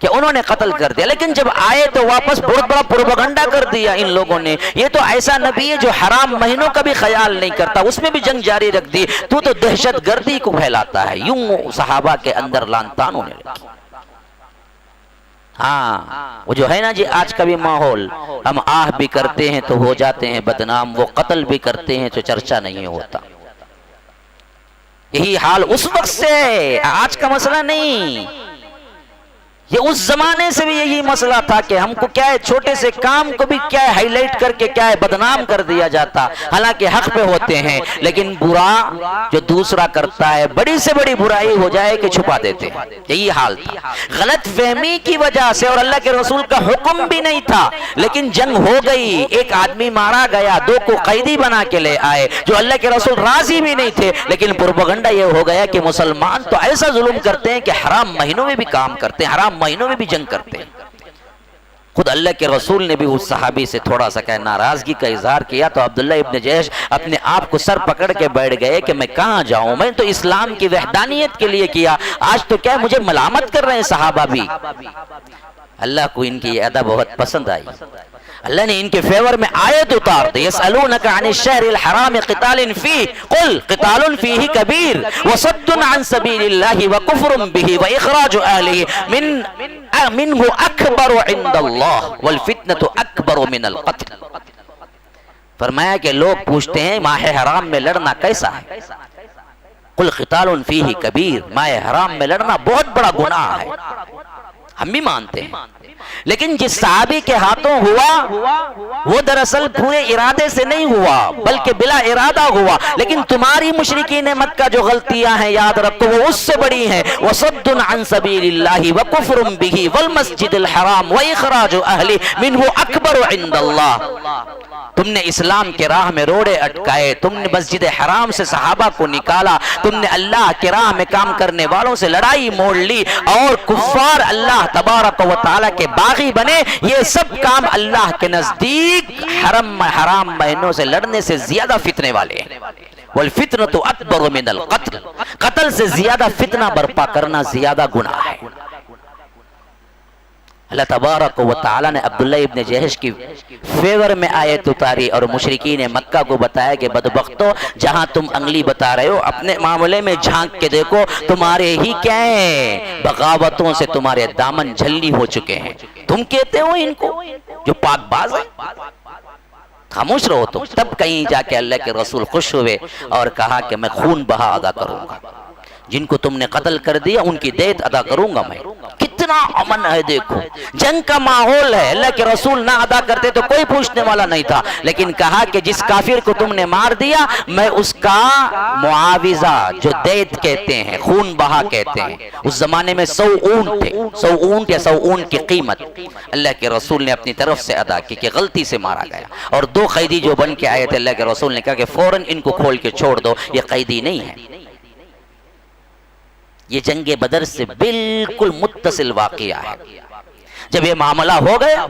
[SPEAKER 1] کہ انہوں نے قتل کر دیا، لیکن جب آئے تو واپس بہت بڑا پروپیگنڈا کر دیا ان لوگوں نے، یہ تو ایسا نبی ہے جو حرام مہینوں کا بھی خیال نہیں کرتا، اس میں بھی جنگ جاری رکھ دی، تو دہشت گردی کو پھیلاتا ہے۔ یوں صحابہ کے اندر لان تان ہونے لگی۔ ہاں وہ جو ہے نا جی آج کا بھی ماحول، ہم آہ بھی کرتے ہیں تو ہو جاتے ہیں بدنام، وہ قتل بھی کرتے ہیں تو چرچا نہیں ہوتا۔ یہی حال اس وقت سے، آج کا مسئلہ نہیں، یہ اس زمانے سے بھی یہی مسئلہ تھا کہ ہم کو کیا ہے، چھوٹے سے کام کو بھی کیا ہے ہائی لائٹ کر کے کیا ہے بدنام کر دیا جاتا، حالانکہ حق پہ ہوتے ہیں، لیکن برا جو دوسرا کرتا ہے، بڑی سے بڑی برائی ہو جائے کہ چھپا دیتے ہیں۔ یہی حال تھا، غلط فہمی کی وجہ سے، اور اللہ کے رسول کا حکم بھی نہیں تھا، لیکن جنگ ہو گئی، ایک آدمی مارا گیا، 2 کو قیدی بنا کے لے آئے، جو اللہ کے رسول راضی بھی نہیں تھے، لیکن پروپیگنڈا یہ ہو گیا کہ مسلمان تو ایسا ظلم کرتے ہیں کہ حرام مہینوں میں بھی کام کرتے ہیں، حرام مہینوں میں بھی جنگ کرتے ہیں۔ خود اللہ کے رسول نے بھی اس صحابی سے تھوڑا سا ناراضگی کا اظہار کیا تو عبداللہ ابن جحش اپنے آپ کو سر پکڑ کے بیٹھ گئے کہ میں کہاں جاؤں، میں تو اسلام کی وحدانیت کے لیے کیا، آج تو کیا مجھے ملامت کر رہے ہیں صحابہ بھی۔ اللہ کو ان کی یہ ادا بہت پسند آئی، اللہ نے ان کے فیور میں آیت اتار دی، یسألونک عن الشہر الحرام قتال فیہ قل قتال فیہ کبیر وصد عن سبیل اللہ وکفر بہ واخراج اہلہ منہ اکبر عند اللہ والفتنۃ اکبر من القتل۔ فرمایا کہ لوگ پوچھتے ہیں ماہ حرام میں لڑنا کیسا ہے، قل قتال فیہ کبیر، ماہ حرام میں لڑنا بہت بڑا گناہ ہے، ہم بھی مانتے ہیں، لیکن جس صحابی کے ہاتھوں ہوا وہ دراصل پورے ارادے سے نہیں ہوا بلکہ بلا ارادہ ہوا، لیکن تمہاری مشرکین مکہ جو غلطیاں ہیں یاد رکھو وہ اس سے بڑی ہیں، وصد عن سبیل اللہ وکفر بہ والمسجد الحرام واخراج اہلہ منہ اکبر عند اللہ۔ تم نے اسلام کے راہ میں روڑے اٹکائے، تم نے مسجد حرام سے صحابہ کو نکالا، تم نے اللہ کے راہ میں کام کرنے والوں سے لڑائی موڑ لی، اور کفار اللہ تبارک و تعالیٰ کے باغی بنے۔ یہ سب کام اللہ کے نزدیک حرام مہینوں سے لڑنے سے زیادہ فتنے والے ہیں۔ والفتنۃ اکبر من القتل، قتل سے زیادہ فتنہ برپا کرنا زیادہ گناہ ہے۔ اللہ تبارک و تعالیٰ نے عبداللہ ابن جحش کی فیور میں آیت اتاری اور مشرکین مکہ کو بتایا کہ بدبختو، جہاں تم انگلی بتا رہے ہو اپنے معاملے میں جھانک کے دیکھو، تمہارے ہی کیا ہیں بغاوتوں سے تمہارے دامن جھلی ہو چکے ہیں۔ تم کہتے ہو ان کو جو پاک باز ہے، خاموش رہو تم۔ تب کہیں جا کے اللہ کے رسول خوش ہوئے اور کہا کہ میں خون بہا ادا کروں گا، جن کو تم نے قتل کر دیا ان کی دیت ادا کروں گا میں۔ کتنا امن ہے دیکھو، جنگ کا ماحول ہے، اللہ کے رسول نہ ادا کرتے تو کوئی پوچھنے والا نہیں تھا، لیکن کہا کہ جس کافر کو تم نے مار دیا میں اس کا معاوضہ جو دیت کہتے ہیں، خون بہا کہتے ہیں، اس زمانے میں 100 اونٹ تھے، 100 اونٹ یا 100 اونٹ کی قیمت اللہ کے رسول نے اپنی طرف سے ادا کی کہ غلطی سے مارا گیا۔ اور 2 قیدی جو بن کے آئے تھے، اللہ کے رسول نے کہا کہ فوراً ان کو کھول کے چھوڑ دو، یہ قیدی نہیں ہے۔ یہ جنگ بدر سے بالکل متصل واقعہ ہے۔ جب یہ معاملہ ہو گیا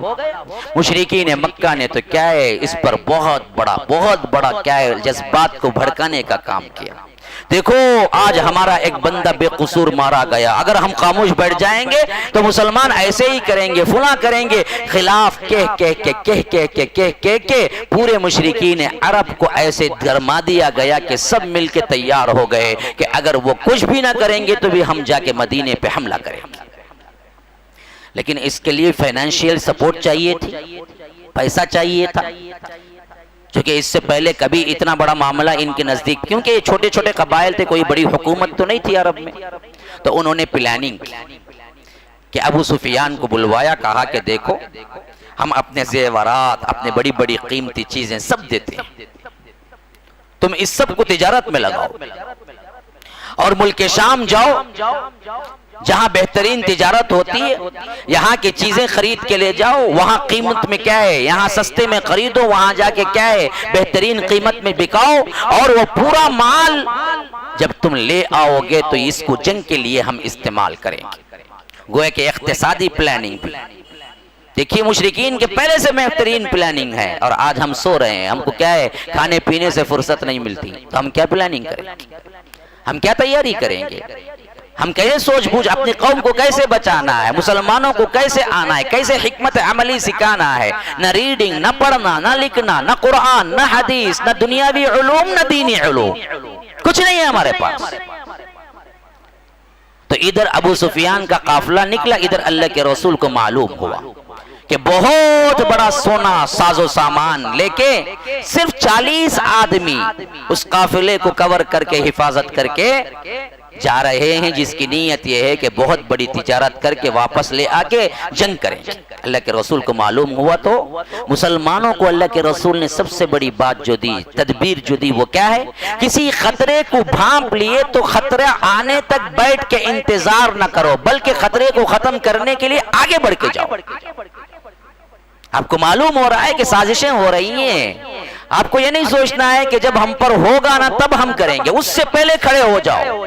[SPEAKER 1] مشرکین مکہ نے تو کیا ہے اس پر بہت بڑا کیا ہے جذبات کو بھڑکانے کا کام کیا۔ دیکھو آج ہمارا ایک بندہ بے قصور مارا گیا، اگر ہم خاموش بیٹھ جائیں گے تو مسلمان ایسے ہی کریں گے، فلاں کریں گے، خلاف کہہ پورے مشرکین عرب کو ایسے گرما دیا گیا کہ سب مل کے تیار ہو گئے کہ اگر وہ کچھ بھی نہ کریں گے تو بھی ہم جا کے مدینے پہ حملہ کریں گے۔ لیکن اس کے لیے فائنینشیل سپورٹ چاہیے تھی، پیسہ چاہیے تھا، کیونکہ اس سے پہلے کبھی اتنا بڑا معاملہ ان کے نزدیک، کیونکہ یہ چھوٹے چھوٹے قبائل تھے، کوئی بڑی حکومت تو نہیں تھی عرب میں، تو انہوں نے پلاننگ کی کہ ابو سفیان کو بلوایا، کہا کہ دیکھو ہم اپنے زیورات، اپنے بڑی بڑی قیمتی چیزیں سب دیتے ہیں، تم اس سب کو تجارت میں لگاؤ، اور ملک شام جاؤ جہاں بہترین تجارت ہوتی ہے، یہاں کی چیزیں خرید کے لے جاؤ، وہاں قیمت میں کیا ہے، یہاں سستے میں خریدو، وہاں جا کے کیا ہے بہترین قیمت میں بکاؤ، اور وہ پورا مال جب تم لے آؤ گے تو اس کو جنگ کے لیے ہم استعمال کریں گے۔ گویا کہ اقتصادی پلاننگ بھی دیکھیے مشرکین کے پہلے سے بہترین پلاننگ ہے، اور آج ہم سو رہے ہیں، ہم کو کیا ہے کھانے پینے سے فرصت نہیں ملتی، تو ہم کیا پلاننگ کریں گے، ہم کیا تیاری کریں گے، ہم کیسے سوچ بوجھ اپنی قوم کو کیسے بچانا ہے، مسلمانوں کو کیسے آنا ہے، کیسے حکمت عملی سکھانا ہے، نہ ریڈنگ، نہ پڑھنا، نہ لکھنا، نہ قرآن، نہ حدیث، نہ دنیاوی علوم، نہ دینی علوم، کچھ نہیں ہے ہمارے پاس۔ تو ادھر ابو سفیان کا قافلہ نکلا، ادھر اللہ کے رسول کو معلوم ہوا کہ بہت بڑا سونا ساز و سامان لے کے صرف 40 آدمی اس قافلے کو کور کر کے حفاظت کر کے جا رہے ہیں، جس کی نیت یہ ہے کہ بہت بڑی تجارت کر کے واپس لے آ کے جنگ کریں۔ اللہ کے رسول کو معلوم ہوا تو مسلمانوں کو اللہ کے رسول نے سب سے بڑی بات جو دی، تدبیر جو دی، وہ کیا ہے، کسی خطرے کو بھانپ لیے تو خطرہ آنے تک بیٹھ کے انتظار نہ کرو، بلکہ خطرے کو ختم کرنے کے لیے آگے بڑھ کے جاؤ۔ آپ کو معلوم ہو رہا ہے کہ سازشیں ہو رہی ہیں، آپ کو یہ نہیں سوچنا ہے کہ جب ہم پر ہوگا نا تب ہم کریں گے، اس سے پہلے کھڑے ہو جاؤ،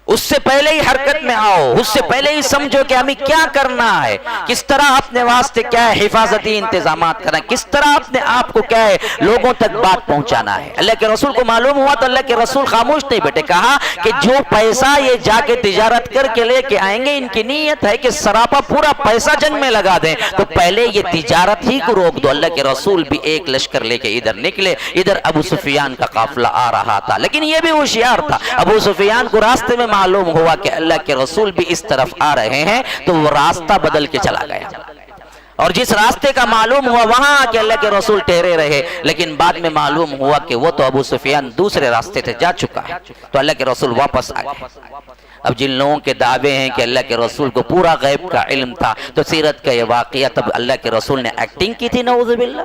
[SPEAKER 1] اس سے پہلے ہی حرکت میں آؤ، اس سے پہلے ہی سمجھو کہ ہمیں کیا کرنا ہے، کس طرح اپنے واسطے کیا ہے حفاظتی انتظامات کرنا ہے، کس طرح اپنے آپ کو کیا ہے لوگوں تک بات پہنچانا ہے۔ اللہ کے رسول کو معلوم ہوا تو اللہ کے رسول خاموش نہیں بیٹھے، کہا کہ جو پیسہ یہ جا کے تجارت کر کے لے کے آئیں گے، ان کی نیت ہے کہ سراپا پورا پیسہ جنگ میں لگا دیں، تو پہلے یہ تجارت ہی کو روک دو۔ اللہ کے رسول بھی ایک لشکر لے کے ادھر نکلے، ادھر ابو سفیان کا قافلہ آ رہا تھا، لیکن یہ بھی ہوشیار تھا، ابو سفیان کو راستے میں معلوم ہوا کہ اللہ کے رسول بھی اس طرف آ رہے ہیں، تو وہ راستہ بدل کے چلا گیا، اور جس راستے کا معلوم ہوا وہاں آ کے اللہ کے رسول ٹھہرے رہے، لیکن بعد میں معلوم ہوا کہ وہ تو ابو سفیان دوسرے راستے سے جا چکا ہے، تو اللہ کے رسول واپس آ گئے۔ اب جن لوگوں کے دعوے ہیں کہ اللہ کے رسول کو پورا غیب کا علم تھا، تو سیرت کا یہ واقعہ تب اللہ کے رسول نے ایکٹنگ کی تھی، نعوذ باللہ۔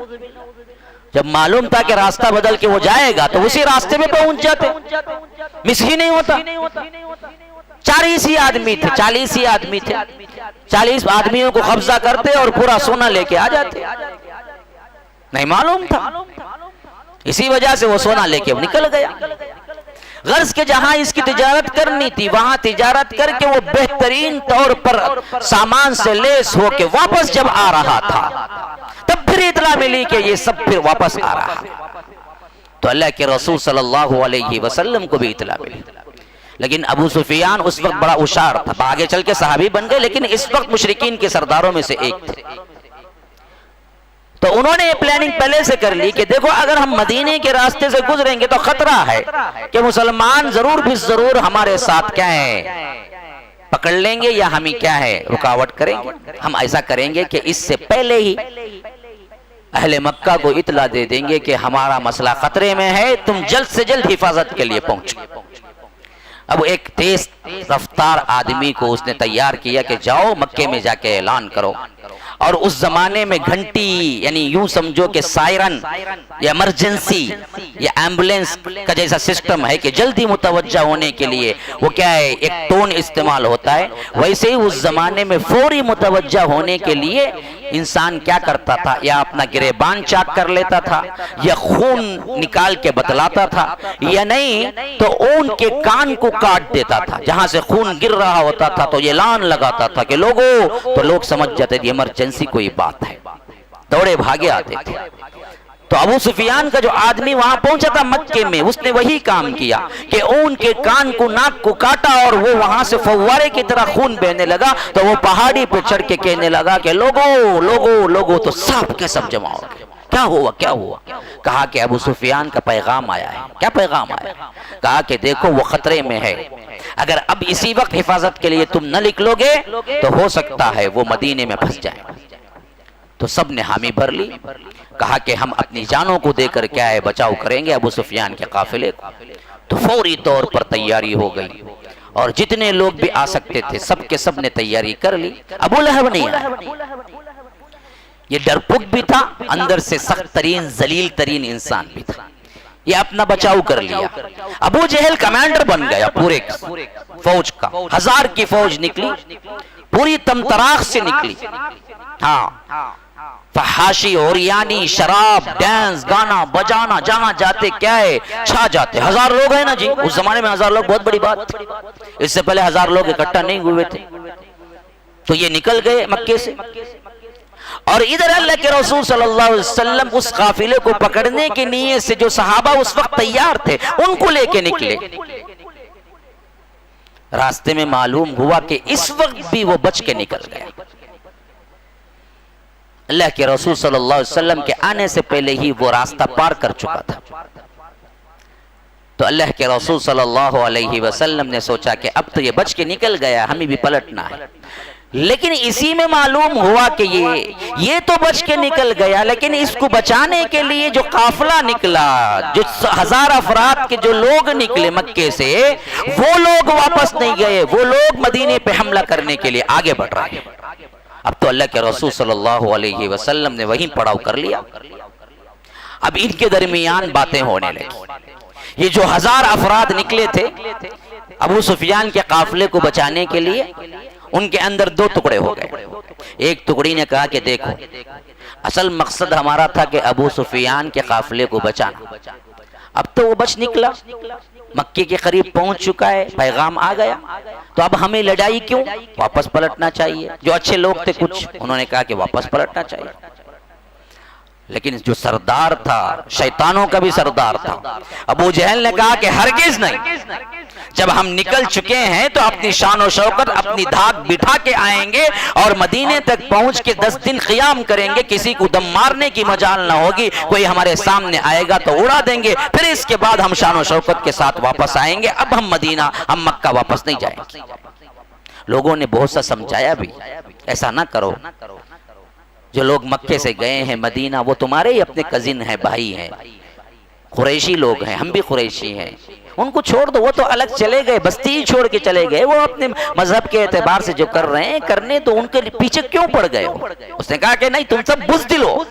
[SPEAKER 1] جب معلوم تھا کہ راستہ بدل کے وہ جائے گا تو اسی راستے میں پہنچ جاتے، مس ہی نہیں ہوتا۔ 40 ہی آدمی تھے، 40 ہی آدمی تھے، 40 آدمیوں کو قبضہ کرتے اور پورا سونا لے کے آ جاتے، نہیں معلوم تھا، اسی وجہ سے وہ سونا لے کے وہ نکل گیا۔ غرض کے جہاں اس کی تجارت کرنی تھی وہاں تجارت کر کے وہ بہترین طور پر سامان سے لیس ہو کے واپس جب آ رہا تھا، تب پھر اطلاع ملی کہ یہ سب پھر واپس آ رہا ہے، تو اللہ کے رسول صلی اللہ علیہ وسلم کو بھی اطلاع ملی۔ لیکن ابو سفیان اس وقت بڑا ہوشیار تھا، آگے چل کے صحابی بن گئے، لیکن اس وقت مشرکین کے سرداروں میں سے ایک تھے، تو انہوں نے یہ پلاننگ پہلے سے کر لی کہ دیکھو اگر ہم مدینے کے راستے سے گزریں گے تو خطرہ ہے کہ مسلمان ضرور بھی ضرور ہمارے ساتھ کیا ہے پکڑ لیں گے، یا ہمیں کیا ہے رکاوٹ کریں گے۔ ہم ایسا کریں گے کہ اس سے پہلے ہی اہل مکہ کو اطلاع دے دیں گے کہ ہمارا مسئلہ خطرے میں ہے، تم جلد سے جلد حفاظت کے لیے پہنچو۔ اب ایک تیز رفتار آدمی کو اس نے تیار کیا کہ جاؤ مکے میں جا کے اعلان کرو، اور اس زمانے میں گھنٹی یعنی یوں سمجھو کہ سائرن یا ایمرجنسی یا ایمبولینس کا جیسا سسٹم ہے کہ جلدی متوجہ ہونے کے لیے وہ کیا ہے ایک ٹون استعمال ہوتا ہے، ویسے ہی اس زمانے میں فوری متوجہ ہونے کے لیے انسان کیا کرتا تھا، یا اپنا گریبان چاک کر لیتا تھا، یا خون نکال کے بتلاتا تھا، یا نہیں تو اون کے کان کو کاٹ دیتا تھا، جہاں سے خون گر رہا ہوتا تھا تو یہ اعلان لگاتا تھا کہ لوگوں، تو لوگ سمجھ جاتے تھے ایمرجنسی کوئی بات ہے، دوڑے بھاگے آتے تھے۔ تو ابو سفیان کا جو آدمی وہاں پہنچا تھا مکے میں، اس نے وہی کام کیا کہ اون کے کان کو ناک کو کاٹا، اور وہ وہاں سے فوارے کی طرح خون بہنے لگا، تو وہ پہاڑی پہ چڑھ کے کہنے لگا کہ لوگوں تو سب کے سب جمع ہو گئے، کیا ہوا کیا ہوا؟ کہا کہ ابو سفیان کا پیغام آیا ہے۔ کیا پیغام آیا؟ کہا کہ دیکھو وہ خطرے میں ہے، اگر اب اسی وقت حفاظت کے لیے تم نہ نکلو گے تو ہو سکتا ہے وہ مدینے میں پھنس جائے۔ تو سب نے حامی بھر لی، کہا کہ ہم اپنی جانوں کو دے کر کیا ہے بچاؤ کریں گے ابو سفیان کے قافلے کو۔ تو فوری طور پر تیاری ہو گئی، اور جتنے لوگ بھی آ سکتے تھے سب کے سب نے تیاری کر لی۔ ابو لہب نہیں آیا،
[SPEAKER 2] یہ ڈرپوک بھی تھا، اندر سے سخت ترین ذلیل ترین انسان بھی تھا. یہ اپنا بچاؤ کر لیا. ابو جہل کمانڈر بن گیا پورے فوج کا. 1000 کی فوج نکلی، پوری تمطراق سے نکلی. ہاں، فحاشی، اوریانی، شراب، ڈانس، گانا بجانا، جہاں جاتے کیا ہے چھا جاتے. 1000 لوگ ہیں نا جی، اس زمانے میں 1000 لوگ بہت بڑی بات تھی. اس سے پہلے 1000 لوگ اکٹھا نہیں ہوئے تھے. تو یہ نکل گئے مکے سے. اور ادھر اللہ کے رسول صلی اللہ علیہ وسلم اس قافلے کو پکڑنے کی نیت سے جو صحابہ اس وقت تیار تھے ان کو لے کے نکلے. راستے میں معلوم ہوا کہ اس وقت بھی وہ بچ کے نکل گیا. اللہ کے رسول صلی اللہ علیہ وسلم کے آنے سے پہلے ہی وہ راستہ پار کر چکا تھا. تو اللہ کے رسول صلی اللہ علیہ وسلم نے سوچا کہ اب تو یہ بچ کے نکل گیا، ہمیں بھی پلٹنا ہے. لیکن اسی میں معلوم ہوا کہ یہ تو بچ کے نکل گیا، لیکن اس کو بچانے کے لیے جو قافلہ نکلا، جو 1000 افراد کے جو لوگ نکلے مکے سے، وہ لوگ واپس نہیں گئے. وہ لوگ مدینے پہ حملہ کرنے کے لیے آگے بڑھ رہے ہیں. اب تو اللہ کے رسول صلی اللہ علیہ وسلم نے وہیں پڑاؤ کر لیا. اب ان کے درمیان باتیں ہونے لگی. یہ جو 1000 افراد نکلے تھے ابو سفیان کے قافلے کو بچانے کے لیے، ان کے اندر 2 ٹکڑے ہو گئے. ایک ٹکڑی نے کہا کہ دیکھو، اصل مقصد ہمارا تھا کہ ابو سفیان کے قافلے کو بچانا. اب تو وہ بچ نکلا، مکے کے قریب پہنچ چکا ہے، پیغام آ گیا، تو اب ہمیں لڑائی کیوں، واپس پلٹنا چاہیے. جو اچھے لوگ تھے کچھ، انہوں نے کہا کہ واپس پلٹنا چاہیے. لیکن جو سردار تھا، شیطانوں کا بھی سردار تھا، ابو جہل نے کہا کہ ہرگز نہیں. جب ہم نکل چکے ہیں تو اپنی شان و شوکت، اپنی دھاک بٹھا کے آئیں گے اور مدینے تک پہنچ کے 10 دن قیام کریں گے. کسی کو دم مارنے کی مجال نہ ہوگی. کوئی ہمارے سامنے آئے گا تو اڑا دیں گے، پھر اس کے بعد ہم شان و شوکت کے ساتھ واپس آئیں گے. اب ہم مدینہ، ہم مکہ واپس نہیں جائیں گے. لوگوں نے بہت سا سمجھایا بھی، ایسا نہ کرو. جو لوگ مکے سے گئے ہیں مدینہ، وہ تمہارے ہی اپنے کزن ہیں، بھائی ہیں، قریشی لوگ ہیں، ہم بھی قریشی ہیں. ان کو چھوڑ دو، وہ تو الگ چلے گئے، بستی ہی چھوڑ کے چلے گئے. وہ اپنے مذہب کے اعتبار سے جو کر رہے ہیں کرنے تو، ان کے پیچھے کیوں پڑ گئے ہو؟ اس نے کہا کہ نہیں، تم سب بزدل ہو.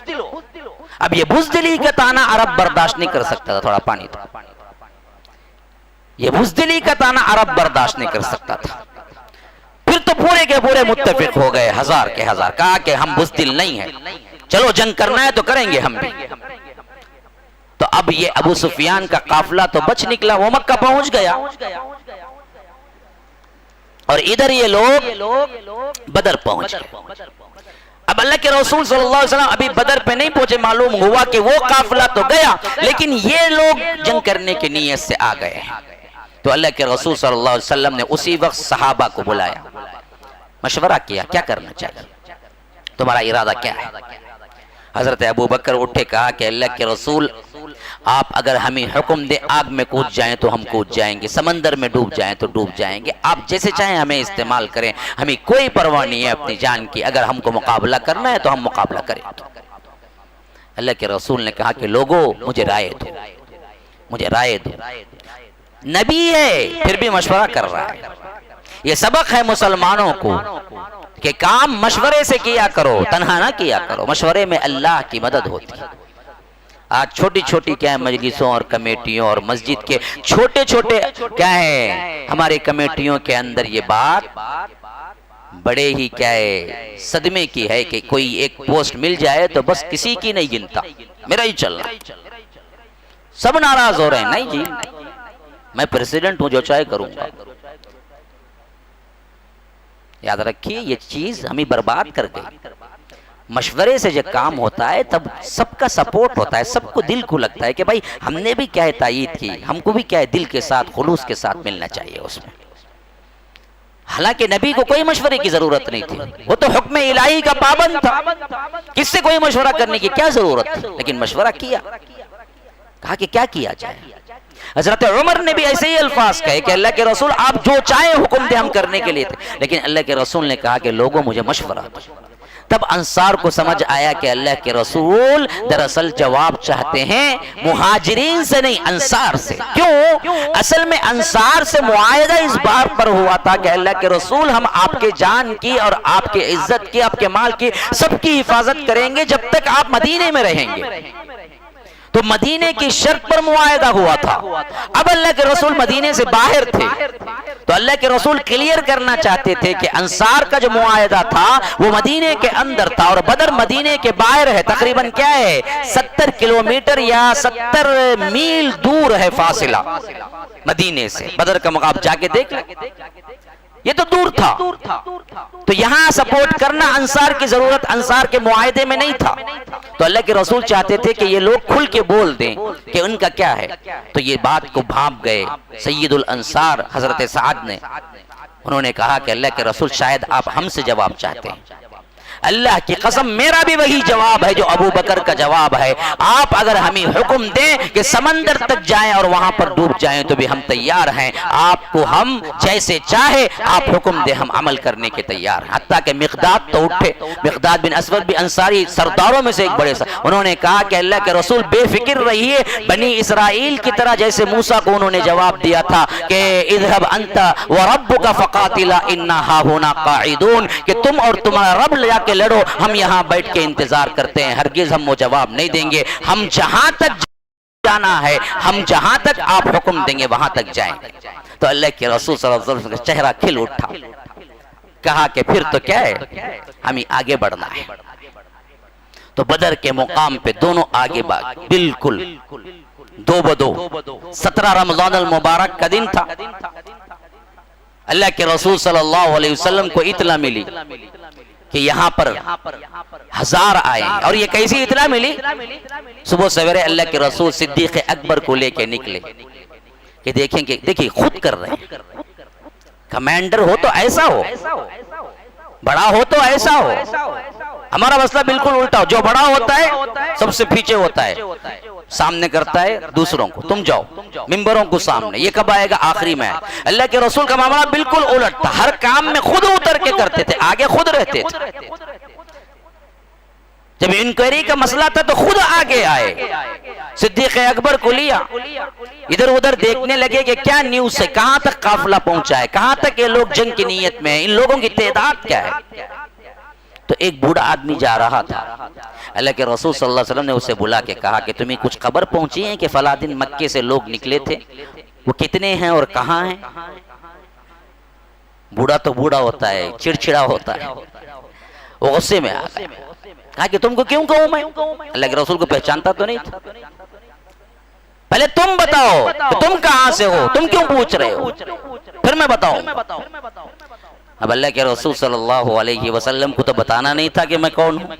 [SPEAKER 2] اب یہ بزدلی کا تانا عرب برداشت نہیں کر سکتا تھا. تھوڑا پانی تھا. یہ بزدلی کا تانا عرب برداشت نہیں کر سکتا تھا. پھر تو پورے کے پورے متفق ہو گئے، 1000 کے 1000. کہا کہ ہم بزدل نہیں ہیں، چلو جنگ کرنا ہے تو کریں گے ہم بھی. تو اب یہ ابو سفیان کا قافلہ تو بچ نکلا، وہ مکہ پہنچ گیا. اور ادھر یہ لوگ بدر پہنچ گئے. اب اللہ کے رسول صلی اللہ علیہ وسلم ابھی بدر پہ نہیں پہنچے. معلوم ہوا کہ وہ قافلہ تو گیا، لیکن یہ لوگ جنگ کرنے کی نیت سے آ گئے ہیں. تو اللہ کے رسول صلی اللہ علیہ وسلم نے اسی وقت صحابہ کو بلایا، مشورہ کیا کیا کرنا چاہیے، تمہارا ارادہ کیا ہے. حضرت ابو بکر اٹھے، کہا کہ اللہ کے رسول، آپ اگر ہمیں حکم دے آگ میں کود جائیں تو ہم کود جائیں گے، سمندر میں ڈوب جائیں تو ڈوب جائیں گے. آپ جیسے چاہیں ہمیں استعمال کریں، ہمیں کوئی پرواہ نہیں ہے اپنی جان کی. اگر ہم کو مقابلہ کرنا ہے تو ہم مقابلہ کریں. اللہ کے رسول نے کہا کہ لوگوں، مجھے رائے دو، مجھے رائے دو. نبی ہے پھر بھی مشورہ کر رہا ہے. یہ سبق ہے مسلمانوں کو کہ کام مشورے سے کیا کرو، تنہا نہ کیا کرو. مشورے میں اللہ کی مدد ہوتی ہے. آج چھوٹی چھوٹی کیا ہے مجلسوں اور کمیٹیوں اور مسجد کے چھوٹے چھوٹے کیا ہے ہماری کمیٹیوں کے اندر یہ بات بڑے ہی کیا ہے صدمے کی ہے کہ کوئی ایک پوسٹ مل جائے تو بس کسی کی نہیں گنتا، میرا ہی چل رہا. سب ناراض ہو رہے ہیں. نہیں جی، میں پریزیڈنٹ ہوں، جو چاہے کروں گا. یاد رکھیے یہ چیز ہمیں برباد کر گئی. مشورے سے جب کام ہوتا ہے تب سب کا سپورٹ ہوتا ہے، سب کو دل کو لگتا ہے کہ بھائی ہم نے بھی کیا ہے تائید کی، ہم کو بھی کیا ہے دل کے ساتھ خلوص کے ساتھ ملنا چاہیے اس میں. حالانکہ نبی کو کوئی مشورے کی ضرورت نہیں تھی، وہ تو حکم الہی کا پابند تھا، کس سے کوئی مشورہ کرنے کی کیا ضرورت تھی. لیکن مشورہ کیا، کہا کہ کیا کیا جائے. حضرت عمر نے بھی ایسے ہی الفاظ کہے کہ اللہ کے رسول آپ جو چاہیں حکم دے ہم کرنے کے لیے تھے. لیکن اللہ کے رسول نے کہا کہ لوگوں مجھے مشورہ دو. تب انصار کو سمجھ آیا کہ اللہ کے رسول دراصل جواب چاہتے ہیں مہاجرین سے نہیں انصار سے. کیوں؟ اصل میں انصار سے معاہدہ اس بات پر ہوا تھا کہ اللہ کے رسول ہم آپ کے جان کی اور آپ کے عزت کی، آپ کے مال کی، سب کی حفاظت کریں گے جب تک آپ مدینے میں رہیں گے. تو مدینے کی شرط پر معاہدہ ہوا تھا. اب اللہ کے رسول مدینے سے باہر تھے تو اللہ کے رسول کلیئر کرنا چاہتے تھے کہ انصار کا جو معاہدہ تھا وہ مدینے کے اندر تھا اور بدر مدینے کے باہر ہے. تقریباً کیا ہے 70 کلومیٹر یا 70 میل دور ہے فاصلہ مدینے سے. بدر کا مقام جا کے دیکھ لیں، یہ تو دور تھا. تو یہاں سپورٹ کرنا انصار کی ضرورت انصار کے معاہدے میں نہیں تھا. تو اللہ کے رسول چاہتے تھے کہ یہ لوگ کھل کے بول دیں کہ ان کا کیا ہے. تو یہ بات کو بھانپ گئے سید الانصار حضرت سعد نے. انہوں نے کہا کہ اللہ کے رسول شاید آپ ہم سے جواب چاہتے ہیں. اللہ کی قسم میرا بھی وہی جواب ہے جو ابو بکر کا جواب ہے. آپ اگر ہمیں حکم دیں کہ سمندر تک جائیں اور وہاں پر ڈوب جائیں تو بھی ہم تیار ہیں. آپ کو ہم جیسے چاہے آپ حکم دیں ہم عمل کرنے کے تیار ہیں. حتیٰ کہ مقداد تو اٹھے. مقداد بن اسود بھی انصاری سرداروں میں سے ایک بڑے انہوں نے کہا کہ اللہ کے رسول بے فکر رہیے. بنی اسرائیل کی طرح جیسے موسیٰ کو انہوں نے جواب دیا تھا کہ اذهب انت وربك فقاتلا انا هاهنا قاعدون، کہ تم اور تمہارا رب لے کے لڑو، ہم یہاں بیٹھ کے انتظار کرتے ہیں. ہرگز ہم وہ جواب نہیں دیں گے. ہم جہاں تک جانا ہے، ہم جہاں تک آپ حکم دیں گے وہاں تک جائیں. تو اللہ کے رسول صلی اللہ علیہ وسلم کا چہرہ کھل اٹھا. کہا کہ پھر تو کیا ہے ہمیں آگے بڑھنا ہے. تو بدر کے مقام پہ دونوں آگے بھاگ بالکل دو بدو. 17 رمضان المبارک کا دن تھا. اللہ کے رسول صلی اللہ علیہ وسلم کو اطلاع ملی کہ یہاں پر 1000 آئے ہیں. اور یہ کیسی اطلاع ملی؟ صبح سویرے اللہ کے رسول صدیق اکبر کو لے کے نکلے کہ دیکھیں کہ دیکھیں خود کر رہے ہیں. کمانڈر ہو تو ایسا ہو، بڑا ہو تو ایسا ہو. ہمارا مسئلہ بالکل الٹا ہو. جو بڑا ہوتا ہے سب سے پیچھے ہوتا ہے، سامنے کرتا ہے دوسروں کو. تم جاؤ ممبروں کو سامنے. یہ کب آئے گا؟ آخری میں. اللہ کے رسول کا معاملہ بالکل الٹ تھا. ہر کام میں خود اتر کے کرتے تھے، آگے خود رہتے تھے. جب انکوائری کا مسئلہ تھا تو خود آگے آئے. صدیق اکبر کو لیا، ادھر ادھر دیکھنے لگے کہ کیا نیوز ہے، کہاں تک قافلہ پہنچا ہے، کہاں تک یہ لوگ جنگ کی نیت میں ہیں، ان لوگوں کی تعداد کیا ہے. تو ایک بوڑھا آدمی جا رہا تھا. اللہ کے رسول صلی اللہ علیہ وسلم نے اسے بلا کے کہا کہ تمہیں کچھ خبر پہنچی ہے کہ فلاں دن مکے سے لوگ نکلے تھے، وہ کتنے ہیں اور کہاں ہیں؟ بوڑھا تو بوڑھا ہوتا ہے، چڑچڑا ہوتا ہے. وہ غصے میں آ گیا. کہا کہ تم کو کیوں کہوں میں؟ اللہ کے رسول کو پہچانتا تو نہیں تھا. پہلے تم بتاؤ کہ تم کہاں سے ہو، تم کیوں پوچھ رہے ہو، پھر میں بتاؤں. اب اللہ کے رسول صلی اللہ علیہ وسلم کو تو بتانا نہیں تھا کہ میں کون ہوں.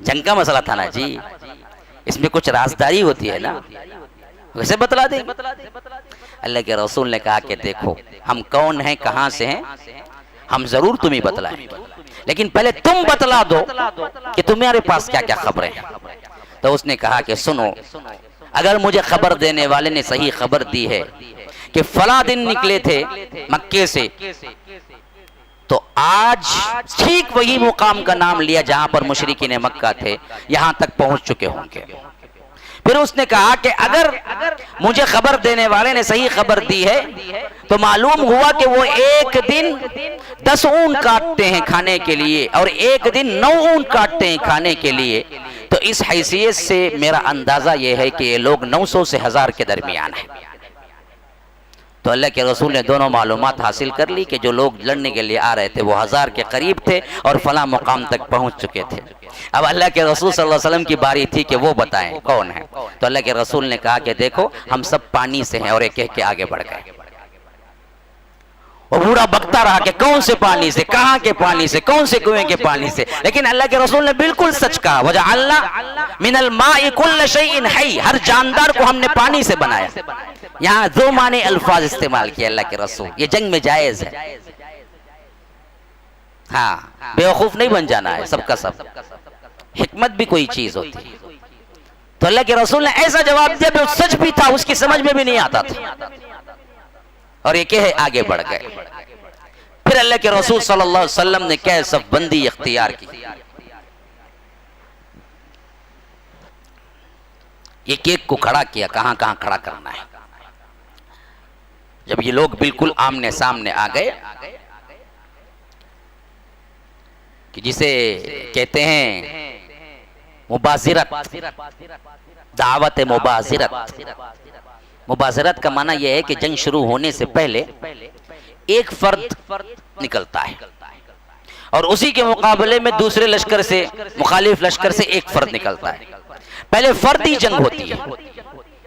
[SPEAKER 2] جنگ کا مسئلہ تھا نا جی، اس میں کچھ رازداری ہوتی ہے نا، ویسے بتلا دیں. اللہ کے رسول نے کہا کہ دیکھو ہم کون ہیں، کہاں سے ہیں، ہم ضرور تمہیں بتلائیں، لیکن پہلے تم بتلا دو کہ تمہارے پاس کیا کیا خبریں ہیں. تو اس نے کہا کہ سنو، اگر مجھے خبر دینے والے نے صحیح خبر دی ہے کہ فلاں دن نکلے تھے مکے سے، تو آج ٹھیک وہی مقام کا نام لیا جہاں پر مشرکین مکہ تھے، یہاں تک پہنچ چکے ہوں گے. پھر اس نے کہا کہ اگر مجھے خبر دینے والے نے صحیح خبر دی ہے تو معلوم ہوا کہ وہ ایک دن 10 اونٹ کاٹتے ہیں کھانے کے لیے اور ایک دن 9 اونٹ کاٹتے ہیں کھانے کے لیے. تو اس حیثیت سے میرا اندازہ یہ ہے کہ یہ لوگ 900 سے 1000 کے درمیان ہیں. تو اللہ کے رسول نے دونوں معلومات حاصل کر لی کہ جو لوگ لڑنے کے لیے آ رہے تھے وہ 1000 کے قریب تھے اور فلاں مقام تک پہنچ چکے تھے. اب اللہ کے رسول صلی اللہ علیہ وسلم کی باری تھی کہ وہ بتائیں کون ہے. تو اللہ کے رسول نے کہا کہ دیکھو ہم سب پانی سے ہیں، اور ایک کہہ کے آگے بڑھ گئے. وہ بوڑھا بکتا رہا کہ کون سے پانی سے، کہاں کے پانی سے، کون سے کنویں کے پانی سے. لیکن اللہ کے رسول نے بالکل سچ کہا، وجعلنا من الماء كل شيء حي، ہر جاندار کو ہم نے پانی سے بنایا. یہاں دو معنی الفاظ استعمال کیے اللہ کے رسول. یہ جنگ میں جائز ہے، ہاں بیوقوف نہیں بن جانا ہے سب کا سب. حکمت بھی کوئی چیز ہوتی ہے. تو اللہ کے رسول نے ایسا جواب دیا کہ سچ بھی تھا، اس کی سمجھ میں بھی نہیں آتا تھا. اور یہ کہ آگے بڑھ گئے. پھر اللہ کے رسول صلی اللہ علیہ وسلم نے کیا صف بندی اختیار کی. ایک ایک کو کھڑا کیا کہاں کہاں کھڑا کرنا ہے. جب یہ لوگ بالکل آمنے سامنے آ گئے کہ جسے کہتے ہیں مبازرت، دعوت مبازرت. مبازرت کا معنی یہ ہے کہ جنگ شروع ہونے سے پہلے ایک فرد نکلتا ہے اور اسی کے مقابلے میں دوسرے لشکر سے، مخالف لشکر سے ایک فرد نکلتا ہے. پہلے فردی جنگ ہوتی ہے،